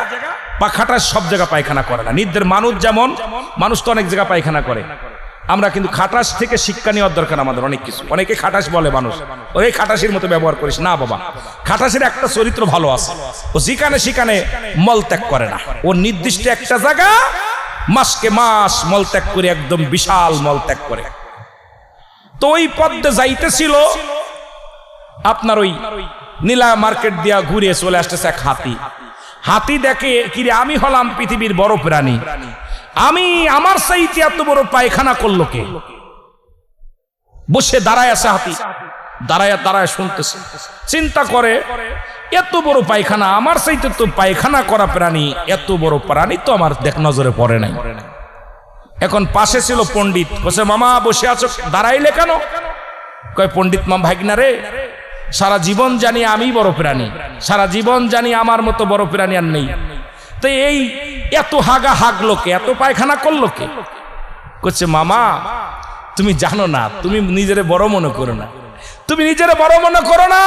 S1: বা খাটাস সব জায়গা পায়খানা করে না। নির্দের মানুষ যেমন, মানুষ তো অনেক জায়গা পায়খানা করে। আমরা কিন্তু খাটাস থেকে শিক্ষা নেওয়ার দরকার আমাদের অনেক কিছু। অনেকে খাটাস বলে মানুষ, ওই খাটাসের মতো ব্যবহার করিস না বাবা। খাটাসের একটা চরিত্র ভালো আছে, ও যেখানে সেখানে মল ত্যাগ করে না। ও নির্দিষ্ট একটা জায়গা মাসকে মাস মল ত্যাগ করে একদম বিশাল মল ত্যাগ করে। তো ওই পদ্মে যাইতেছিল আপনার ওই নীলা মার্কেট দিয়া ঘুরে চলে আসতেছে এক হাতি। হাতি দেখে কিরে আমি হলাম পৃথিবীর বড় প্রাণী, আমি আমার চাইতে এত বড় পায়খানা করলো কে? বসে দাঁড়ায় আছে হাতি, দাঁড়ায় শুনতেছে, চিন্তা করে এত বড় পায়খানা, আমার চাইতে তো পায়খানা করা প্রাণী, এত বড় প্রাণী তো আমার দেখ নজরে পড়ে নাই। এখন পাশে ছিল পণ্ডিত, বসে মামা বসে আছো দাঁড়াইলে কেন? কয় পণ্ডিত মাম ভাগনা রে, সারা জীবন জানি আমি বড় প্রাণী, সারা জীবন জানি আমার মতো বড় প্রাণী আর নেই, তো এই এত হাগা হাগলো কে, এত পায়খানা করলো কে? করছে মামা তুমি জানো না, তুমি নিজেরে বড় মনে করো না, তুমি নিজেরে বড় মনে করো না,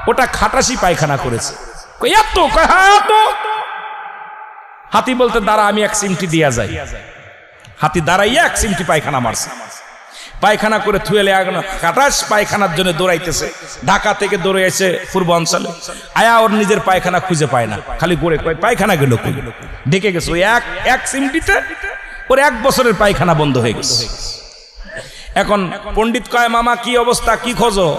S1: ওটা খাটাসি পায়খানা করেছে। এত? হ্যাঁ এত। হাতি বলতে দাঁড়া আমি এক সিমটি দিয়া যাই। হাতি দাঁড়াইয়া এক সিমটি পায়খানা মারছে, পায়খানা করে থুয়েলে খাটাস পায়খানার জন্য দৌড়াইতেছে। ঢাকা থেকে দৌড়ে এসে পূর্বাঞ্চলে আয়া ওর নিজের পায়খানা খুঁজে পায় না, খালি গড়ে কয় পায়খানা গেল ডেকে গেছে। ওই এক সিমটিতে ওর 1 বছরের পায়খানা বন্ধ হয়ে গেছে। এখন পণ্ডিত কয় মামা কি অবস্থা, কি খোঁজো?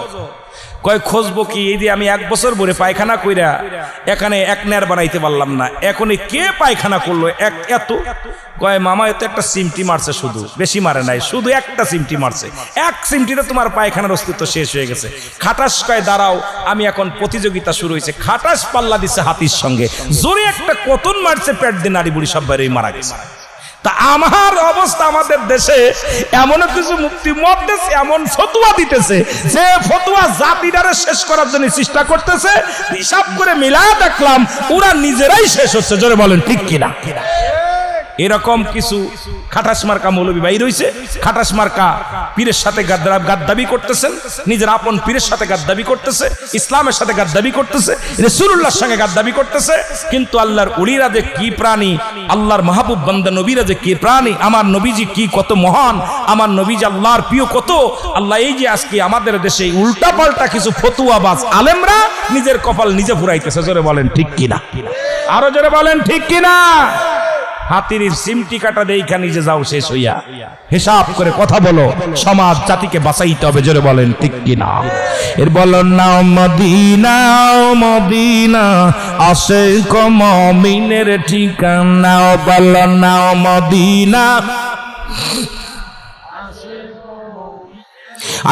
S1: কয় খুঁজবো কি, এই যে আমি 1 বছর ভরে পায়খানা কইরা এখানে এক নেয়ার বানাইতে পারলাম না, এখন কে পায়খানা করলো এত? কয় মামা এত একটা সিমটি মারছে, শুধু বেশি মারে নাই, শুধু একটা সিমটি মারছে, এক সিমটিতে তোমার পায়খানার অস্তিত্ব শেষ হয়ে গেছে। খাটাস কয় দাঁড়াও, আমি এখন প্রতিযোগিতা শুরু হয়েছে। খাটাস পাল্লা দিচ্ছে হাতির সঙ্গে, জোরে একটা কতন মারছে, পেট দিয়ে নারী বুড়ি সব বাইরে মারা গেছে। তা আমার অবস্থা, আমাদের দেশে এমন কিছু মুফতি মহাদ্দেশ এমন ফতোয়া দিতেছে যে ফতোয়া জাতিটারে শেষ করার জন্য চেষ্টা করতেছে। হিসাব করে মিলায় দেখলাম ওরা নিজেরাই শেষ হচ্ছে। জোরে বলেন ঠিক কিনা? এরকম কিছু খাটাস মার্কা মৌলবী ভাই রয়েছে, খাটাস মার্কা পীরের সাথে গাদ্দাবি করতেছেন, নিজের আপন পীরের সাথে গাদ্দাবি করতেছে, ইসলামের সাথে গাদ্দাবি করতেছে, রাসূলুল্লাহর সঙ্গে গাদ্দাবি করতেছে। কিন্তু আল্লাহর ওলিরা যে কি প্রাণী, আল্লাহর মাহবুব বান্দা নবীরা যে কি প্রাণী, আমার নবীজি কি কত মহান, আমার নবীজি আল্লাহর প্রিয় কত। আল্লাহ এই যে আজকে আমাদের দেশে উল্টা পাল্টা কিছু ফতুয়াবাজ আলেমরা নিজের কপাল নিজে ফুরাইতেছে। জোরে বলেন ঠিক কিনা? আরো জোরে বলেন ঠিক কিনা? হাতির সিমটি কাটা দেইখা নিজে যাও শেষ হইয়া। হিসাব করে কথা বলো, সমাজ জাতিকে বাঁচাইতে হবে। জোরে বলেন ঠিক কিনা? এর বলেন নাও মদিনা, মদিনা আশিক মুমিনের ঠিকানা, বলেন নাও মদিনা।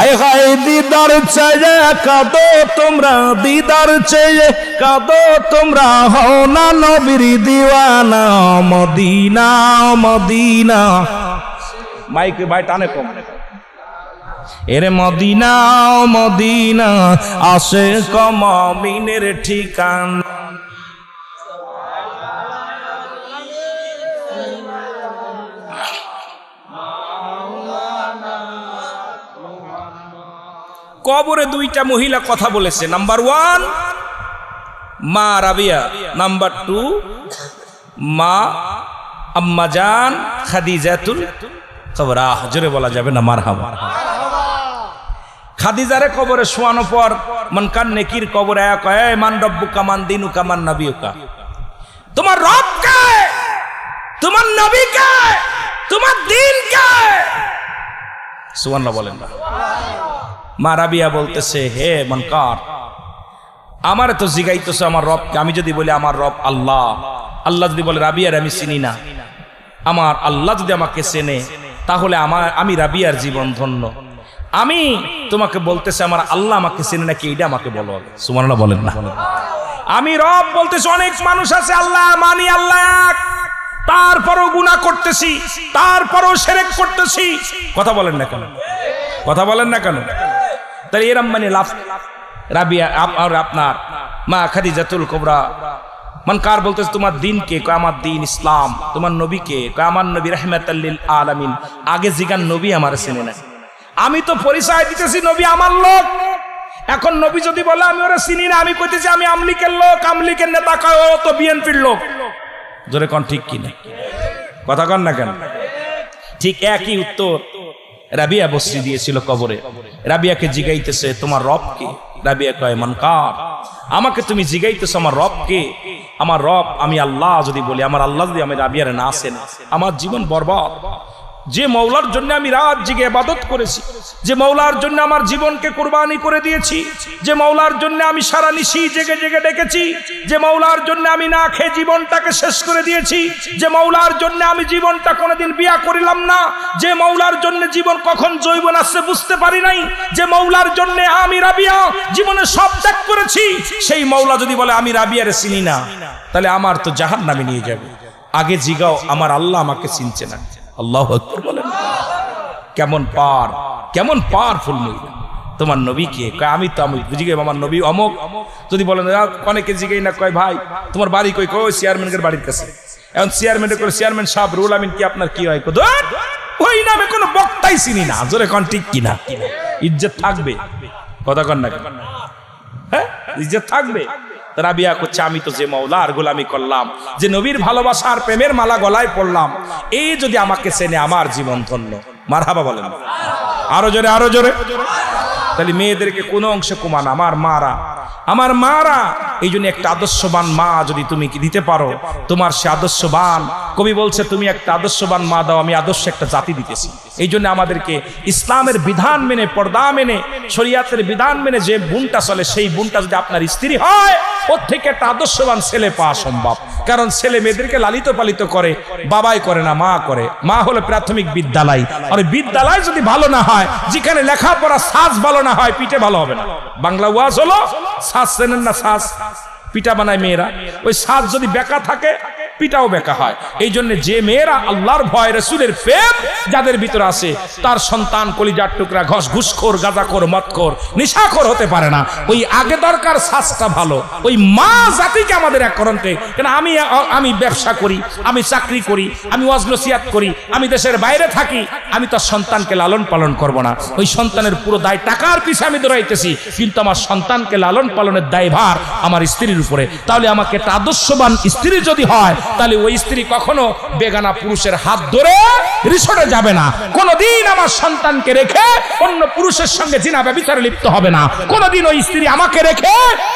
S1: আয় হায় দিদার চেয়ে কাঁদো তোমরা, দিদার চেয়ে কাঁদো তোমরা, হও না নবীর দিওয়ানা, মদিনা মদিনা। মাইকে ভাই টানে কম। এরে মদিনা মদিনা আশিক মুমিনের ঠিকানা। কবরে দুইটা মহিলা কথা বলেছে, নাম্বার 1 মা রাবিয়া, নাম্বার 2 মা আম্মাজান খাদিজাতুল কুবরা। জোরে বলা যাবে না মারহাবা। খাদিজারে কবরে শোয়ানো পর মনকান নেকির কবরে আয়া কয়, মান রব্বুকা মান দিনুকা মান নবিয়ুকা, তোমার রব কে, তোমার নবী কে, তোমার দিন কে? সুবহানাল্লাহ বলেন না। মা রাবিয়া বলতেছে, হে মনকার, আমারে তো জিগাইতেছে আমার রবকে। আমি যদি বলি আমার রব আল্লাহ, আল্লাহ যদি বলে রাবিয়ার আমি চিনি না, আমার আল্লাহ যদি আমাকে চেনে, তাহলে আমি রাবিয়ার জীবন ধন্য। আমি তোমাকে বলতেছি আমার আল্লাহ আমাকে চেনে নাকি, এটা আমাকে বলো। সুবহানাল্লাহ বলেন না। আমি রব বলতেছি, অনেক মানুষ আছে আল্লাহ মানি, আল্লাহ এক, তারপরও গুনাহ করতেছি, তারপরও শিরক করতেছি। কথা বলেন না কেন? কথা বলেন না কেন? তাহলে এরম মানে লাভ। রাবিয়া আর আপনার মা খাদিজাতুল কুবরা মনকার বলতেছে, তোমার দিন কে? কয় আমার দিন ইসলাম। তোমার নবী কে? কয় আমার নবী রাহমাতাল লিল আলামিন। আগে জিগান নবী আমার চেনে না। আমি তো পরিচয় দিতেছি নবী আমার লোক। এখন নবী যদি বলে আমি ওরা চিনি না, আমি কইতেছি আমি আমলিকের লোক, আমলিকের নেতা, কয় ও তো বিএনপির লোক। জোরে কোন ঠিক কিনা? কথা কন না কেন? ঠিক একই উত্তর রাবিয়া বসরি দিয়েছিল কবরে। রাবিয়াকে জিগাইতেছে তোমার রব কে? রাবিয়া কয় মনকার, আমাকে তুমি জিগাইতেছো আমার রব কে? আমার রব আমি আল্লাহ যদি বলি, আমার আল্লাহ যদি আমি রাবিয়ারে না আসেন, আমার জীবন বরবাদ। যে মৌলার জন্য আমি রাত জেগে ইবাদত করেছি, যে মৌলার জন্য আমার জীবনকে কুরবানি করে দিয়েছি, যে মৌলার জন্য আমি সারা নিশি জেগে জেগে ডেকেছি, যে মৌলার জন্য আমি না খেয়ে জীবনটাকে শেষ করে দিয়েছি, যে মৌলার জন্য আমি জীবনটা কোনোদিন বিয়া করিলাম না, যে মৌলার জন্য জীবন কখন যৌবন আসছে বুঝতে পারি নাই, যে মৌলার জন্য আমি রাবিয়া জীবনে সব ত্যাগ করেছি, সেই মৌলা যদি বলে আমি রাবিয়ারে চিনি না, তাহলে আমার তো জাহান্নামে নিয়ে যাবে। আগে জিগাও আমার আল্লাহ আমাকে চিনছে না। আল্লাহু আকবার বলেন। কেমন পাওয়ারফুল মহিলা। তোমার নবী কে? কয় আমি তো আমি বুঝি গে আমার নবী অমুক। যদি বলেন অনেকে জিগাই না, কয় ভাই তোমার বাড়ি কই? কই চেয়ারম্যানের বাড়ির কাছে। এখন চেয়ারম্যানের করে চেয়ারম্যান সাহেব রুল আমিন কি আপনার কি হয়? ওই নামে কোনো বক্তাই চিনি না। জোরে কোন ঠিক কিনা? ইজ্জত থাকবে? কথা কন না? হ্যাঁ ইজ্জত থাকবে। রাবিয়া করছে আমি তো যে মওলার গোলামি করলাম, যে নবীর ভালোবাসার প্রেমের মালা গলায় পড়লাম, এই যদি আমাকে চেনে আমার জীবন ধন্য। মারহাবা বলেন। আরো জোরে, আরো জোরে। তাহলে মেয়েদেরকে কোন অংশে কমান? আমার মারা এই জন্য একটা আদর্শবান মা যদি তুমি দিতে পারো, তোমার সে আদর্শবান, কবি বলছে তুমি একটা আদর্শবান মা দাও, আমি আদর্শ একটা জাতি দিতেছি। এই জন্য আমাদেরকে ইসলামের বিধান মেনে, পর্দা মেনে, শরিয়াতের বিধান মেনে যে বোনটা চলে, সেই বোনটা যদি আপনার স্ত্রী হয়, ওর থেকে একটা আদর্শবান ছেলে পাওয়া সম্ভব। কারণ ছেলে মেয়েদেরকে লালিত পালিত করে, বাবাই করে না, মা করে। মা হলো প্রাথমিক বিদ্যালয়। আর বিদ্যালয় যদি ভালো না হয়, যেখানে লেখাপড়া সাজ ভালো না হয়, পিঠে ভালো হবে না। বাংলা ওয়াজ হলো সাজ, চেনেন না? সাজ পিঠা বানায় মেয়েরা, ওই সাজ যদি বেকা থাকে, পিঠাও বেকা হয়। এই জন্য যে মেয়েরা আল্লাহর ভয়, রাসূলের প্রেম যাদের ভিতরে আছে, তার সন্তান কলিজার টুকরা ঘুষখোর, গাঁজাখোর, মদখোর, নেশাখোর হতে পারে না। ওই আগে দরকার সাজটা ভালো। ওই মা জাতিকে আমাদের এক করতে, কেন আমি ব্যবসা করি, আমি চাকরি করি, আমি ওয়াজ নসিহত করি, আমি দেশের বাইরে থাকি, আমি তার সন্তানকে লালন পালন করব না। ওই সন্তানের পুরো দায় টাকার পিছে আমি দৌড়াইতেছি, কিন্তু আমার সন্তানকে লালন পালনের দায়ভার আমার স্ত্রীর উপরে। তাহলে আমাকে একটা আদর্শবান স্ত্রী যদি হয়, তাহলে ওই স্ত্রী কখনো বেগানা পুরুষের হাত ধরে রিসোর্টে যাবে না। কোনদিন আমার সন্তানকে রেখে অন্য পুরুষের সঙ্গে জিনা ব্যভিচারে লিপ্ত হবে না। কোনদিন ওই স্ত্রী আমাকে রেখে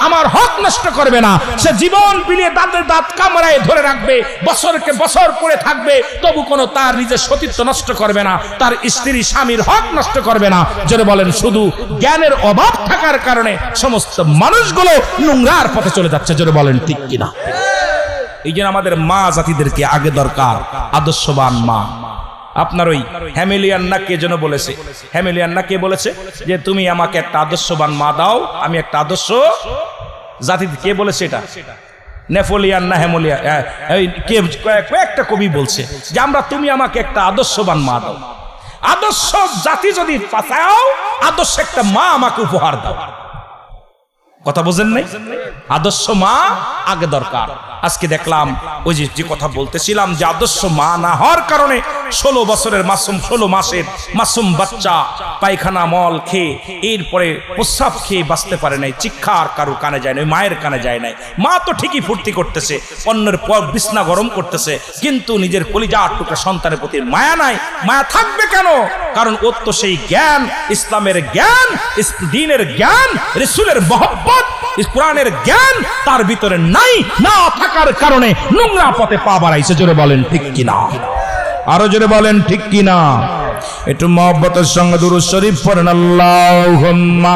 S1: আমার হক নষ্ট করবে না। সে জীবন বিলিয়ে দাঁতের দাঁত কামড়ায় ধরে রাখবে, বছরকে বছর পড়ে থাকবে, তবু কোনো তার নিজের সতীত্ব নষ্ট করবে না, তার স্ত্রী স্বামীর হক নষ্ট করবে না। যদি বলেন শুধু জ্ঞানের অভাব থাকার কারণে সমস্ত মানুষগুলো নোংরার পথে চলে যাচ্ছে। যদি বলেন ঠিক কিনা? এই জন্য আমাদের মা জাতিদেরকে আগে দরকার আদর্শবান মা। আপনার ওই হ্যামিলিয়ান্না কে যেন বলেছে, হ্যামিলিয়ান্না কে বলেছে যে তুমি আমাকে একটা আদর্শবান মা দাও, আমি একটা আদর্শ জাতি। কে বলেছে এটা? নেপোলিয়ান না হ্যামিলিয়ান, কয়েকটা কবি বলছে যে তুমি আমাকে একটা আদর্শবান মা দাও। আদর্শ জাতি যদি পাঠাও, আদর্শ একটা মা আমাকে উপহার দাও। কথা বোঝেন নাই? আদর্শ মা আগে দরকার। আজকে দেখলাম ওই যে কথা বলতেছিলাম যে আদর্শ মা না হওয়ার কারণে 16 বছরের মাসুম 16 মাসের মাসুম বাচ্চা পায়খানা মল খেয়ে এরপরে প্রস্রাব খেয়ে বাঁচতে পারে নাই, চিৎকার কারো কানে যায় নাই, মায়ের কানে যায় নাই। মা তো ঠিকই ফুর্তি করতেছে, অন্যের পর বিছনা গরম করতেছে, কিন্তু নিজের কলিজার টুকরা সন্তানের প্রতি মায়া নাই। মায়া থাকবে কেন? কারণ ওর তো সেই জ্ঞান, ইসলামের জ্ঞান, দ্বীনের জ্ঞান, রাসূলের মহব্বত, কোরআনের জ্ঞান তার ভিতরে নাই। না থাকার কারণে নোংরা পথে পা বাড়াইছে। জোরে বলেন ঠিক কিনা? আরো জোরে বলেন ঠিক কিনা? একটু মহব্বতের সঙ্গে দুরূদ শরীফ পড়েন। আল্লাহুম্মা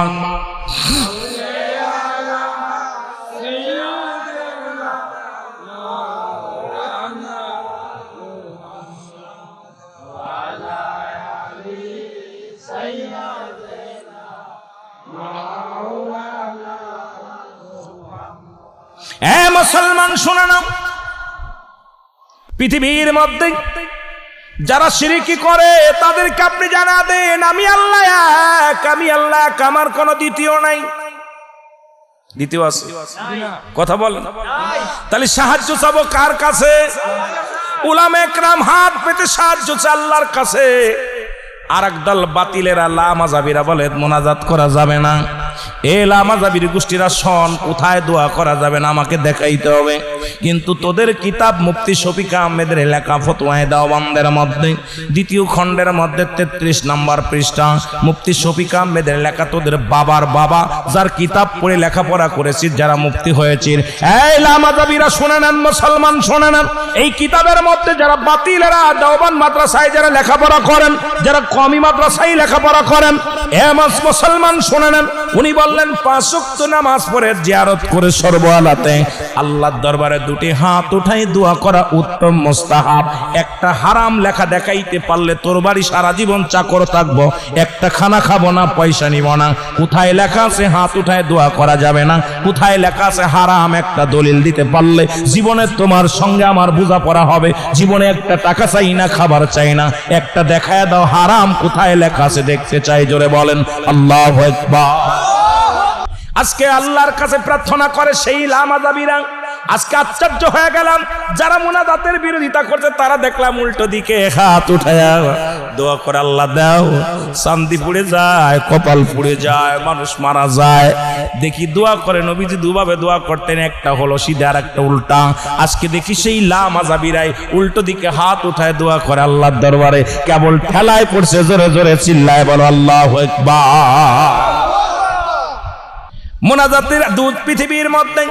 S1: এ মুসলমান শুনে নাও, পৃথিবীর মধ্যে যারা শিরকি করে তাদেরকে আপনি জানা দেন আমি আল্লাহ এক, আমি আল্লাহ এক, আমার কোনো দ্বিতীয় নাই। দ্বিতীয় আছে? কথা বলেন। তাহলে সাহায্য চাবো কার কাছে? উলামা একরাম হাত পেতে সাহায্য চায় আল্লাহর কাছে। আর একদল বাতিলেরা লামাযাবিরা বলে মোনাজাত করা যাবে না। এ লামাযাবির গোষ্ঠীরা শোন, কোথায় দোয়া করা যাবে না আমাকে দেখাইতে হবে। কিন্তু তোদের কিতাব মুফতি শফিক আহমেদের লেখা ফতোয়ায়ে দেওবন্দের মধ্যে 2য় খণ্ডের মধ্যে 33 নম্বর পৃষ্ঠা মুফতি শফিক আহমেদের লেখা, তোদের বাবার বাবা যার কিতাব পড়ে লেখাপড়া করেছিস, যারা মুফতি হয়েছিস, এই লামাযাবিরা শুনে নেন, মুসলমান শুনে নেন, এই কিতাবের মধ্যে যারা বাতিলেরা দেওবন্দ মাদ্রাসায় যারা লেখাপড়া করেন, যারা কওমি মাদ্রাসায় লেখাপড়া করেন, এ মুসলমান শুনে নেন, উনি বললেন 5 ওয়াক্ত নামাজ পড়ে জিয়ারত করে সর্বহালাতে আল্লাহর দরবারে 2টি হাত উঠাই দোয়া করা উত্তম মুস্তাহাব। একটা হারাম লেখা দেখাইতে পারলে তোর বাড়ি সারা জীবন চাকর থাকবো, একটা খানা খাবো না, পয়সা নিব না। কোথায় লেখা আছে হাত উঠায় দোয়া করা যাবে না? কোথায় লেখা আছে হারাম? একটা দলিল দিতে পারলে জীবনে তোমার সঙ্গে আমার বোঝাপড়া হবে। জীবনে একটা টাকা চাই না, খাবার চাই না, একটা দেখায় দাও হারাম কোথায় লেখা আছে দেখতে চাই। জোরে বলেন আল্লাহু আকবার। আজকে আল্লাহর কাছে প্রার্থনা করে সেই লামাযাবিরা। আজকে আশ্চর্য হয়ে গেলাম, যারা মুনাজাতের বিরোধিতা করছে তারা দেখলাম উল্টো দিকে হাত উঠায়া দোয়া করে আল্লাহ দাও, চান্দি পুড়ে যায়, কপাল পুড়ে যায়, মানুষ মারা যায়। দেখি দোয়া করে নবীজি দুভাবে দোয়া করতেন, একটা হলো সিধা আর একটা উল্টা। আজকে দেখি সেই লামাযাবিরাই উল্টো দিকে হাত উঠায় দোয়া করে আল্লাহর দরবারে। কেবল ঠেলায় পড়ছে, জোরে জোরে চিল্লায় বলো আল্লাহু আকবার। মুনাজাতের দুধ পৃথিবীর মধ্যে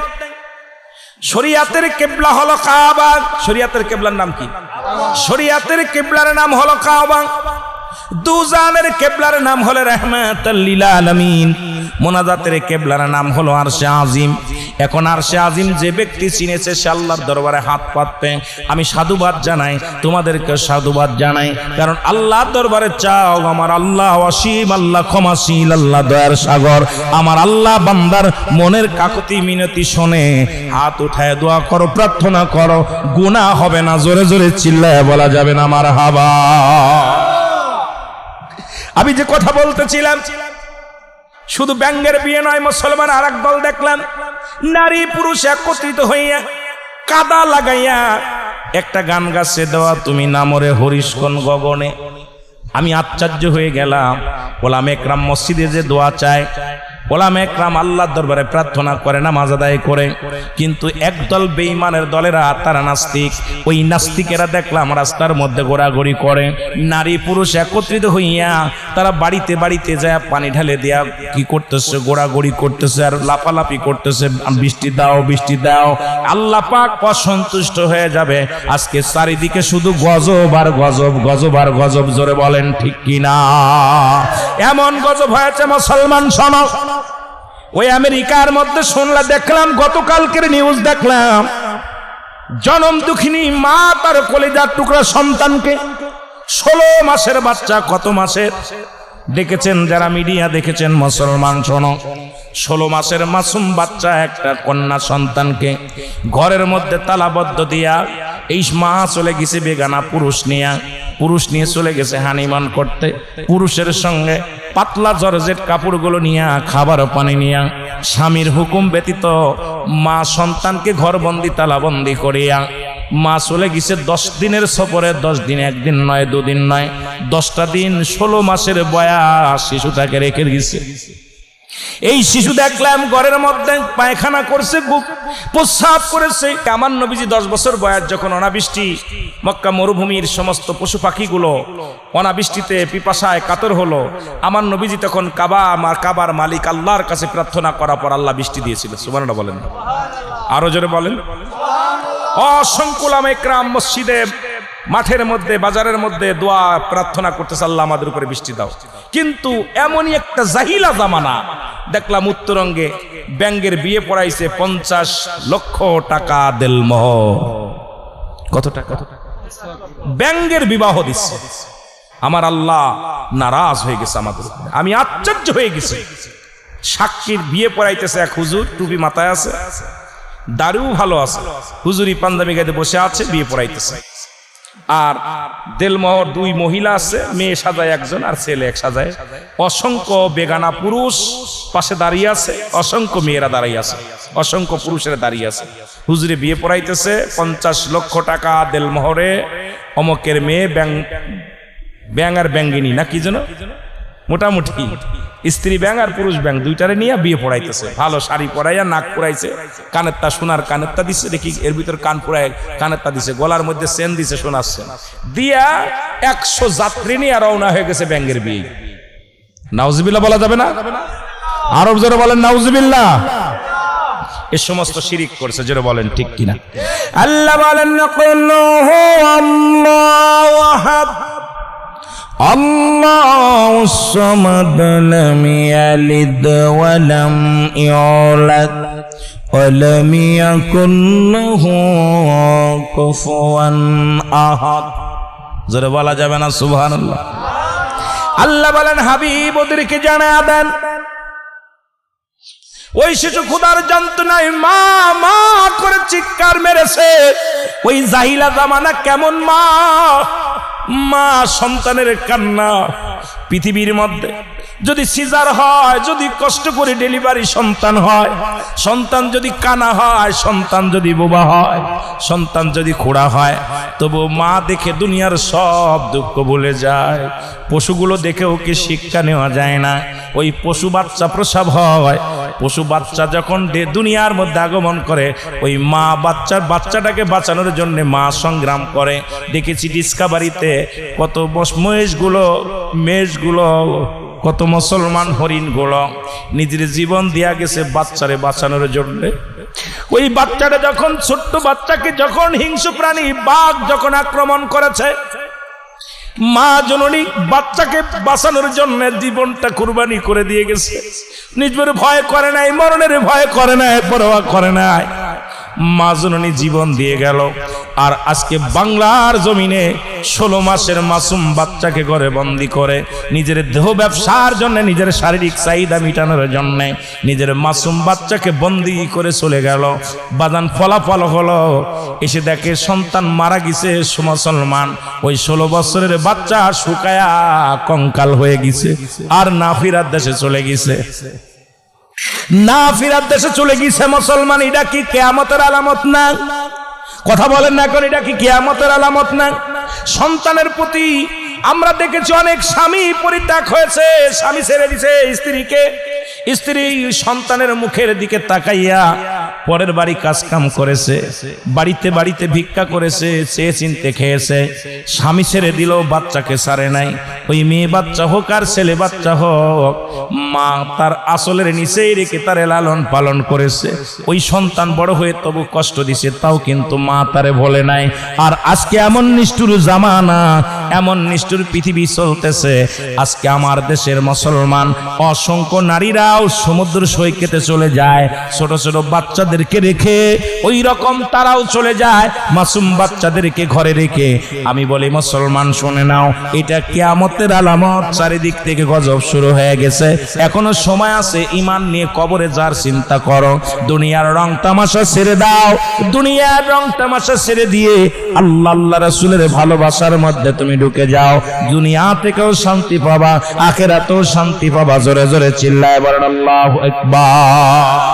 S1: শরিয়াতের কিবলা হলো কাবা। শরিয়াতের কিবলার নাম কি? শরিয়াতের কিবলার নাম হলো কাবা। দুজানের কিবলার নাম হলো রাহমাতাল লিল আলামিন। মুনাজাতের কিবলার নাম হলো আরশে আজিম। এখন আরশে আজিম যে ব্যক্তি চিনেছে সে আল্লাহর দরবারে হাত পাতবে। আমি সাধুবাদ জানাই, তোমাদেরকে সাধুবাদ জানাই, কারণ আল্লাহর দরবারে চাও। আমার আল্লাহ অসীম, আল্লাহ ক্ষমাশীল, আল্লাহ দয়ার সাগর। আমার আল্লাহ বান্দার মনের কাকুতি মিনতি শোনে। হাত উঠায় দোয়া করো, প্রার্থনা করো, গুনাহ হবে না। জোরে জোরে চিল্লায় বলা যাবে না মারহাবা। আমি যে কথা বলতেছিলাম, শুধু ব্যঙ্গের বিয়ে নয় মুসলমান। আর এক দল দেখলাম নারী পুরুষ একত্রিত হইয়া কাদা লাগাইয়া একটা গান গাছে, দেওয়া তুমি নামরে হরিশকন গগনে। আমি আশ্চর্য হয়ে গেলাম। ওলামা একরাম মসজিদে যে দোয়া চায়, ওলামা একরাম আল্লাহর দরবারে প্রার্থনা করে, নামাজ আদায় করে, কিন্তু একদল বেঈমানের দলেরা তারা নাস্তিক। ওই নাস্তিকেরা দেখলাম রাস্তার মধ্যে ঘোরাঘুরি করে, নারী পুরুষ একত্রিত হইয়া তারা বাড়িতে বাড়িতে যায় পানি ঢালে দেয়া কি করতেছে, ঘোরাঘুরি করতেছে আর লাফালাফি করতেছে, বৃষ্টি দাও বৃষ্টি দাও। আল্লাহ পাক অসন্তুষ্ট হয়ে যাবে। আজকে চারিদিকে শুধু গজব আর গজব, গজব আর গজব। জোরে বলেন ঠিক কিনা? এমন গজব হয়েছে মুসলমান শোনো। ওই আমেরিকার মধ্যে শুনলাম, দেখলাম গতকালকের নিউজ দেখলাম, জনম দুঃখিনী মা তার কলিজার টুকরা সন্তানকে, 16 মাসের বাচ্চা, কত মাসের দেখেছেন যারা মিডিয়া দেখেছেন মুসলমান শোনো, 16 মাসের মাসুম বাচ্চা একটা কন্যা সন্তানকে ঘরের মধ্যে তালাবদ্ধ দিয়া এই মা চলে গেছে বেগানা পুরুষ নিয়ে চলে গেছে হানিমান করতে। পুরুষের সঙ্গে পাতলা জর্জেট কাপড়গুলো নিয়ে, খাবার পানি নিয়ে, স্বামীর হুকুম ব্যতীত মা সন্তানকে ঘরবন্দি তালাবন্দি করিয়া মা চলে গেছে 10 দিনের সফরে। 10 দিন, একদিন নয়, 2 দিন নয়, 10টা দিন, 16 মাসের বয়স শিশুটাকে রেখে গেছে। এই শিশু দেখলাম ঘরের মধ্যে পায়খানা করছে, প্রস্রাব করেছে। আমার নবীজি 10 বছর বয়স যখন অনাবৃষ্টি, মক্কা মরুভূমির সমস্ত পশু পাখিগুলো অনাবৃষ্টিতে পিপাসায় কাতর হলো, আমার নবীজি তখন কাবার মালিক আল্লাহর কাছে প্রার্থনা করার পর আল্লাহ বৃষ্টি দিয়েছিল। সুবহানাল্লাহ বলেন, আরো জোরে বলেন। অসংখ্য উলামা ইকরাম মসজিদে, মাঠের মধ্যে, বাজারের মধ্যে দোয়া প্রার্থনা করতেছে, আল্লাহ আমাদের উপরে বৃষ্টি দাও। কিন্তু এমনই একটা জাহিলা জামানা দেখলাম উত্তরঙ্গে ব্যাঙ্গের বিয়ে পড়াইছে 50 লক্ষ টাকা দেলমোহর। কত টাকা? ব্যাঙ্গের বিবাহ দিচ্ছে। আমার আল্লাহ নারাজ হয়ে গেছে আমাদের উপরে। আমি আশ্চর্য হয়ে গেছি। সাক্ষীর বিয়ে পড়াইতেছে এক হুজুর, টুপি মাথায় আছে, দাড়িও ভালো আছে, হুজুরি পাঞ্জাবি গায়ে বসে আছে, বিয়ে পড়াইতেছে। আর দেলমোহর 2 মহিলা আছে, মেয়ে সাজায় একজন আর ছেলে এক সাজায়। অসংখ্য বেগানা পুরুষ পাশে দাঁড়িয়ে আছে, অসংখ্য মেয়েরা দাঁড়িয়ে আছে, অসংখ্য পুরুষেরা দাঁড়িয়ে আছে। হুজুরে বিয়ে পড়াইতেছে 50 লক্ষ টাকা দেলমোহরে। অমকের মেয়ে ব্যাং আর ব্যাঙ্গিনী না কি যেন, মোটামুটি স্ত্রী ব্যাং আর পুরুষ ব্যাং, দুইটারে নিয়ে বিয়ে পড়াইতেছে। ভালো শাড়ি পরাইয়া, নাক পরাইছে, কানেরটা সোনার কানেরটা দিছে, দেখি এর ভিতর কান পুরাই কানেরটা দিছে, গলার মধ্যে চেন দিছে, সোনার চেন দিয়া 100 যাত্রী নিয়ে রওনা হয়ে গেছে ব্যাঙ্গের বিয়ে। নাউজুবিল্লাহ বলা যাবে না? আরব জোরে বলেন নাউজুবিল্লাহ। এই সমস্ত শিরিক করছে, জোরে বলেন ঠিক কিনা? আল্লাহ বলেন আল্লাহু আহাদ আল্লাহুস সামাদ লাম ইয়ালিদ ওয়া লাম ইউলাদ ওয়া লাম ইয়াকুল লাহু কুফুয়ান আহাদ। জোরে বলা যাবে না সুবহানাল্লাহ? আল্লাহ বলেন হাবিব ওদেরকে জানায়া দেন, ওই শিশু ক্ষুধার যন্ত্রণায় মা মা করে চিৎকার মেরেছে। ওই জাহিলা জামানা কেমন মা, মা সন্তানের কান্না। পৃথিবীর মধ্যে যদি সিজার হয়, যদি কষ্ট করে ডেলিভারি সন্তান হয়, সন্তান যদি কানা হয়, সন্তান যদি বোবা হয়, সন্তান যদি খোড়া হয়, তবু মা দেখে দুনিয়ার সব দুঃখ ভুলে যায়। পশুগুলো দেখেও কি শিক্ষা নেওয়া যায় না? ওই পশু বাচ্চা প্রসব হয়, পশু বাচ্চা যখন দুনিয়ার মধ্যে আগমন করে, ওই মা বাচ্চাটাকে বাঁচানোর জন্য মা সংগ্রাম করে। দেখেছি ডিসকাভারিতে কত মেষগুলো, কত মুসলমান হরিণগুলো নিজের জীবন দিয়া গেছে বাচ্চারে বাঁচানোর জন্য। ওই বাচ্চাটা যখন, ছোট্ট বাচ্চাকে যখন হিংস্র প্রাণী বাঘ যখন আক্রমণ করেছে, মা জননী বাচ্চাকে বাঁচানোর জন্য জীবনটা কুরবানি করে দিয়ে গেছে। নিজের ভয় করে নাই, মরণের ভয় করে নাই, পরোয়া করে নাই। মা জননী জীবন দিয়ে গেল। আর আজকে বাংলার জমিনে 16 মাসের মাসুম বাচ্চাকে ঘরে বন্দি করে নিজের দেহ ব্যবসার জন্য, নিজের শারীরিক চাহিদা মিটানোর জন্য নিজের মাসুম বাচ্চাকে বন্দি করে চলে গেল। বাজান ফলাফল হলো, এসে দেখে সন্তান মারা গেছে মুসলমান। ওই 16 বছরের বাচ্চা শুকায়া কঙ্কাল হয়ে গেছে, আর না ফিরার দেশে চলে গেছে, না ফিরার দেশে চলে গেছে মুসলমান। এটা কি কিয়ামতের আলামত না? কথা বলেন না এখন, এটা কি কিয়ামতের আলামত না? সন্তানের প্রতি আমরা দেখেছি অনেক স্বামী পরিত্যাগ হয়েছে, স্বামী ছেড়ে দিছে স্ত্রীকে, স্ত্রী সন্তানের মুখের দিকে তাকাইয়া পরের বাড়ি কাজ কাম করেছে, বাড়িতে বাড়িতে ভিক্ষা করেছে, চেয়ে চিনতে খেয়েছে, স্বামী ছেড়ে দিল, বাচ্চাকে ছাড়ে নাই। ওই মেয়ে বাচ্চা হোক আর ছেলে বাচ্চা হোক, মা তার আসলের নিচেই রেখে তারে লালন পালন করেছে। ওই সন্তান বড় হয়ে তবু কষ্ট দিছে, তাও কিন্তু মা তারে বলে নাই। আর আজকে এমন নিষ্ঠুর জামানা, এমন নিষ্ঠুর পৃথিবী চলতেছে। আজকে আমার দেশের মুসলমান অসংখ্য নারীরাও সমুদ্র সৈকতে চলে যায়, ছোট ছোট বাচ্চাদেরকে রেখে ওই রকম তারাও চলে যায়, মাসুম বাচ্চাদেরকে ঘরে রেখে। আমি বলি মুসলমান শুনে নাও, এটা কিয়ামতের আলামত। চারিদিক থেকে গজব শুরু হয়ে গেছে, এখনো সময় আছে। ঈমান নিয়ে কবরে যার চিন্তা করো, দুনিয়ার রং তামাশা ছেড়ে দাও, দুনিয়ার রং তামাশা ছেড়ে দিয়ে আল্লাহ আল্লাহ রাসূলের ভালোবাসার মধ্যে তুমি ঢুকে যাও। দুনিয়া থেকেও শান্তি পাবা, আখিরাতেও শান্তি পাবা। জোরে জোরে চিল্লায় বলেন আল্লাহু আকবার।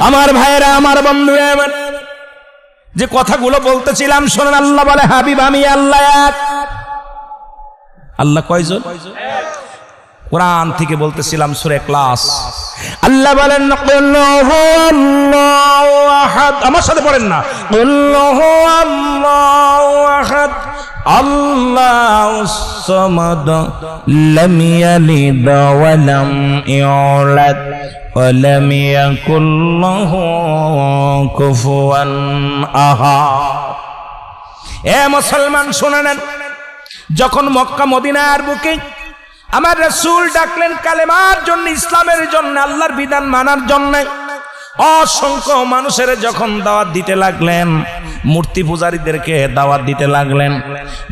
S1: আমার ভাইয়েরা, আমার বন্ধুরা, আমার যে কথাগুলো বলতেছিলাম শোনেন। আল্লাহ বলে হাবিব আমি আল্লাহ এক। আল্লাহ কয়জন? কোরআন থেকে বলতেছিলাম সূরা ইখলাস। আল্লাহ বলেন কুল্লুহু আল্লাহু আহাদ। আমার সাথে পড়েন না, কুল্লুহু আল্লাহু আহাদ আল্লাহুস সামাদ লাম ইয়ালিদ ওয়া লাম ইউলাদ ওয়া লাম ইয়াকুল লাহু কুফুয়ান আহাদ। এ মুসলমান শুনে নেন, যখন মক্কা মদিনার বুকে আমার রাসূল ডাকলেন কালেমার জন্য, ইসলামের জন্য, আল্লাহর বিধান মানার জন্য, অসংখ্য মানুষের যখন দাওয়াত দিতে লাগলেন, মূর্তি পূজারীদেরকে দাওয়াত দিতে লাগলেন,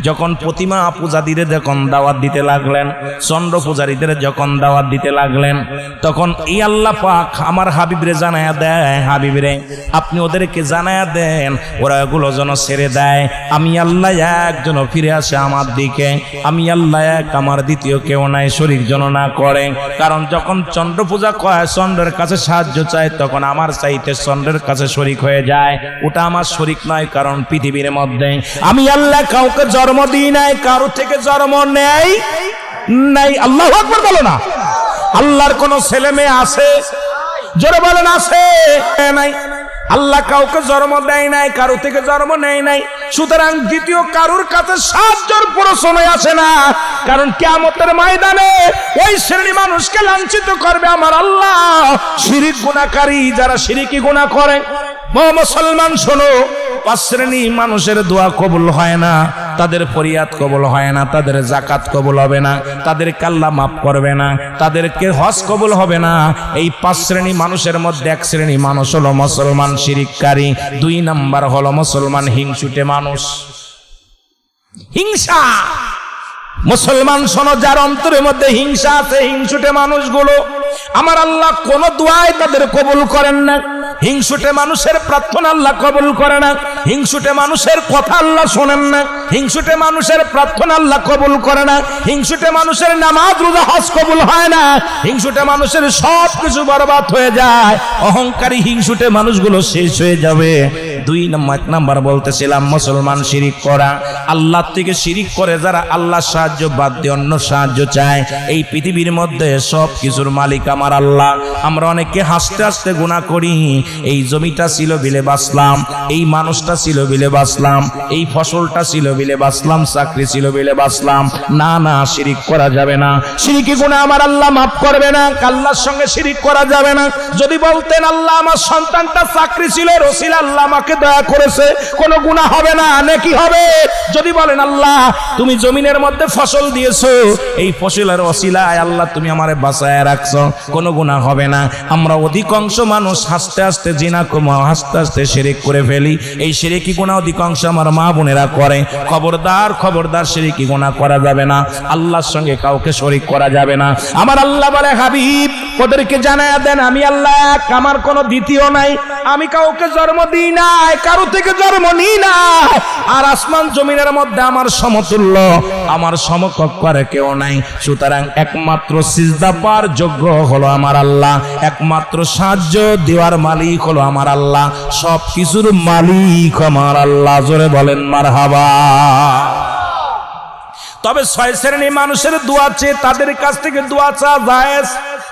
S1: যখন প্রতিমা পূজারীদের যখন দাওয়াত দিতে লাগলেন, চন্দ্র পূজারীদের যখন দাওয়াত দিতে লাগলেন, তখন এই আল্লাহ পাক আমার হাবিবরে জানায়া দেয়, হাবিবরে আপনি ওদেরকে জানায়া দেন ওরা এগুলো যেন ছেড়ে দেয়। আমি আল্লাহ এক, যেন ফিরে আসে আমার দিকে। আমি আল্লাহ এক, আমার দ্বিতীয় কেউ নাই, শরীক যেন না করে। কারণ যখন চন্দ্র পূজা করে, চন্দ্রের কাছে সাহায্য চায়, তখন আমার চাইতে চন্দ্রের কাছে শরীক হয়ে যায়। ওটা আমার শরীক নয়, কারণ পৃথিবীর মধ্যে আমি আল্লাহ কাউকে জন্ম দিই নাই, কারো থেকে জন্ম নেই নাই। আল্লাহু আকবার বলো না। আল্লাহর কোন ছেলে মেয়ে আছে? জোরে বলেন আছে নাই? আল্লাহ কাউকে জন্ম দেয় নাই, কারো থেকে জন্ম নেয় নাই। সুতরাং দ্বিতীয় কারোর কাছে সাহায্যের প্রশ্নই আসে না। কারণ কিয়ামতের ময়দানে ওই শ্রেণী মানুষকে লাঞ্ছিত করবে আমার আল্লাহ, শিরিক গুনাহকারী, যারা শিরিকি গুনাহ করে। মুসলমান শোনো, 5 শ্রেণী মানুষের দোয়া কবুল হয় না, তাদের ফরিয়াদ কবুল হয় না, তাদের যাকাত কবুল হবে না, তাদেরকে আল্লাহ মাফ করবে না, তাদেরকে হজ কবুল হবে না। এই 5 শ্রেণী মানুষের মধ্যে 1 শ্রেণী মানুষ হলো মুসলমান শিরিককারী, 2 নাম্বার হলো মুসলমান হিংসুটে মানুষ। হিংসা, মুসলমান শোনো, যার অন্তরের মধ্যে হিংসা আছে, হিংসুটে মানুষগুলো আমার আল্লাহ কোন দোয়াই তাদের কবুল করেন না। হিংসুটে মানুষের প্রার্থনা আল্লাহ কবুল করে না, হিংসুটে মানুষের কথা আল্লাহ শোনেন না, হিংসুটে মানুষের প্রার্থনা আল্লাহ কবুল করে না, হিংসুটে মানুষের নামাজ রোজা হজ কবুল হয় না, হিংসুটে মানুষের সব কিছু বরবাদ হয়ে যায়। অহংকারী হিংসুটে মানুষগুলো শেষ হয়ে যাবে। 1 নাম্বার বলতেছিলাম মুসলমান শিরিক করা। আল্লাহ থেকে শিরিক করে যারা আল্লাহ সাহায্য বাদ দিয়ে অন্য সাহায্য চায়, এই পৃথিবীর মধ্যে সব কিছুর মালিক আমার আল্লাহ। আমরা অনেকে হাসতে হাসতে গুনাহ করি, এই জমিটা ছিল বিলে বাঁচলাম, এই মানুষটা ছিল বিলে বাঁচলাম, এই ফসলটা ছিল বিলে বাঁচলাম, চাকরি ছিল বিলে বাঁচলাম। না না, শিরিক করা যাবে না। শিরিকি গুনাহ আমার আল্লাহ মাফ করবে না। আল্লাহর সঙ্গে শিরিক করা যাবে না। যদি বলতেন আল্লাহ আমার সন্তানটা চাকরি ছিল, রসিল আল্লাহ আমাকে দয়া করেছে, কোনো গুনাহ হবে না, নেকি হবে। যদি বলেন আল্লাহ তুমি জমিনের মধ্যে ফসল দিয়েছো, এই ফসলের ওসিলায় আল্লাহ তুমি আমারে বাঁচায় রাখছো, কোনো গুনাহ হবে না। আমরা অধিকাংশ মানুষ হাসতে হাসতে জিনা কমা, হাসতে হাসতে শিরিক করে ফেলি। এই শিরিকি গুনাহ অধিকাংশ আমার মা বোনেরা করে। খবরদার, খবরদার, শিরিকি গুনাহ করা যাবে না। আল্লাহর সঙ্গে কাউকে শরীক করা যাবে না। আমার আল্লাহ বলে হাবিব ওদেরকে জানায়া দেন আমি আল্লাহ এক, আমার কোনো দ্বিতীয় নাই। আমি কাউকে জন্ম দিই নাই, কারো থেকে জন্ম নিই না। আর আসমান জমিনের মধ্যে আমার সমতুল্য, আমার সমকক্ষ আর কেউ নাই। সুতরাং একমাত্র সিজদা পাওয়ার যোগ্য হলো আমার আল্লাহ, একমাত্র সাহায্য দেওয়ার মালিক হলো আমার আল্লাহ, সব কিছুর মালিক আমার আল্লাহ। জোরে বলেন মারহাবা। তবে 6 শ্রেণীর মানুষের দোয়া চেয়ে তাদের কাছ থেকে দোয়া চাওয়া জায়েজ,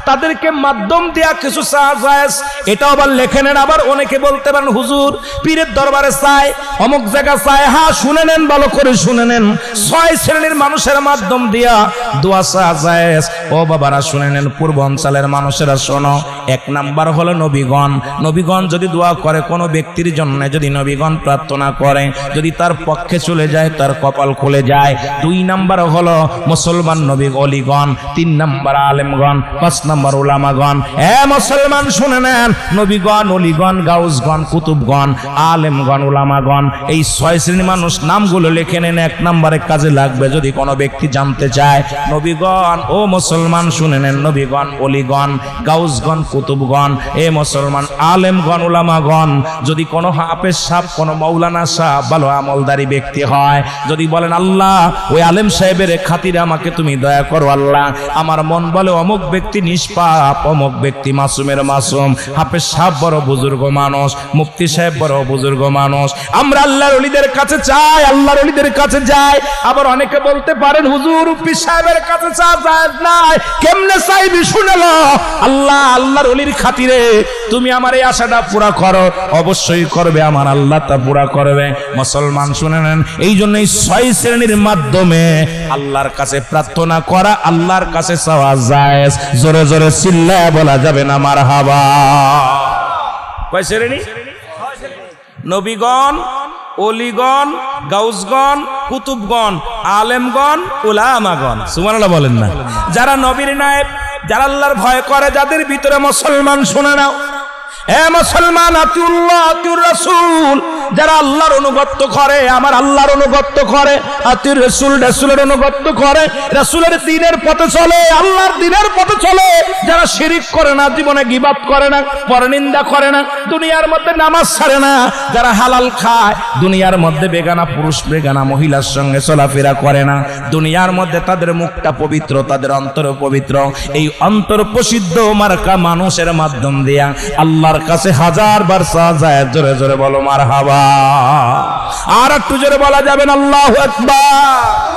S1: তাদেরকে মাধ্যম দেয়া কিছু চাওয়া জায়েজ। এটা আবার লেখে নেন। আবার অনেকে বলতে পারেন হুজুর পীরের দরবারে চাই, অমুক জায়গা চাই। হ্যাঁ, শুনে নেন, ভালো করে শুনে নেন। 6 শ্রেণীর মানুষের মাধ্যম দিয়া দোয়া চাওয়া জায়েজ। ও বাবারা শুনে নেন, পূর্ব অঞ্চলের মানুষেরা শোনো। 1 নাম্বার হলো নবীগণ। নবীগণ যদি দোয়া করে কোনো ব্যক্তির জন্য, যদি নবীগণ প্রার্থনা করে, যদি তার পক্ষে চলে যায়, তার কপাল খুলে যায়। 2 নাম্বার হলো মুসলমান নবী অলিগণ। 3 নাম্বার আলেমগণ। 5 নাম্বার উলামাগণ। মুসলমান শুনে নেন, নবীগণ, অলিগণ, গাউসগণ, কুতুবগণ, আলেমগণ, উলামাগণ, এই 6 শ্রেণীর মানুষ নামগুলো লিখে নেন। 1 নম্বরে কাজে লাগবে যদি কোনো ব্যক্তি জানতে চায়। নবীগণ, ও মুসলমান শুনে নেন, নবীগণ, অলিগণ, গাউসগণ, কুতুবগণ, মুসলমান, আলেমগণ, উলামাগণ। যদি কোনো হাফেজ সাহেব, কোনো মৌলানা সাহেব, ভালো আমলদারি ব্যক্তি হয়, যদি বলেন আল্লাহ ওই আলেম সাহেবের খাতিরে আমাকে তুমি দয়া করো আল্লাহ, আমার মন বলে অমুক ব্যক্তি নিষ্পাপ অমুক ব্যক্তি মাসুমের মাসুম, হাফেজ সাহেব বড় বুজুর্গ মানুষ, মুফতি সাহেব বড় বুজুর্গ মানুষ। আমরা আল্লাহর ওলিদের কাছে চাই, আল্লাহর ওলিদের কাছে যাই। আবার অনেকে বলতে পারেন হুজুর পীর সাহেবের কাছে চা যায় নাই, কেমনে চাইবি শুনে লো। আল্লাহ আল্লাহর ওলির খাতিরে তুমি আমার এই আশাটা পুরা করো, অবশ্যই করবে, আমার আল্লাহ তা পুরা করবে। মুসলমান শুনে নেন, এই জন্যই 6 শ্রেণীর মাধ্যমে আল্লাহর কাছে প্রার্থনা করা, আল্লাহর কাছে চাওয়া জায়েজ। জোরে জোরে চিল্লায় বলা যাবে না মারহাবা। কয় শ্রেণী? নবীগণ, ওলিগণ, গাউসগণ, কুতুবগণ, আলেমগণ, উলামাগণ। সুবহানাল্লাহ বলেন না? যারা নবীর নায়েব, যারা আল্লাহর ভয় করে, যাদের ভিতরে মুসলমান শুনে নাও, এ মুসলমান, আতিউল্লাহ আতিউর রাসূল, যারা আল্লাহর অনুগত্য করে, আমার আল্লাহর অনুগত্য করে, আতিউর রাসূল রাসূলের অনুগত্য করে, রাসূলের দ্বীনের পথে চলে, আল্লাহর দ্বীনের পথে চলে, যারা শিরিক করে না, জীবনে গীবাত করে না, পরনিন্দা করে না, দুনিয়ার মধ্যে নামাজ ছাড়ে না, যারা হালাল খায়, দুনিয়ার মধ্যে বেগানা পুরুষ বেগানা মহিলার সঙ্গে চলাফেরা করে না, দুনিয়ার মধ্যে তাদের মুখটা পবিত্র, তাদের অন্তর পবিত্র, এই অন্তর প্রসিদ্ধ মার্কা মানুষের মাধ্যম দিয়া আল্লাহর কাছে 1000 বার চাওয়া যায়। জোরে জোরে বলো মারহাবা। আর একটু জোরে বলা যাবেন আল্লাহু আকবার।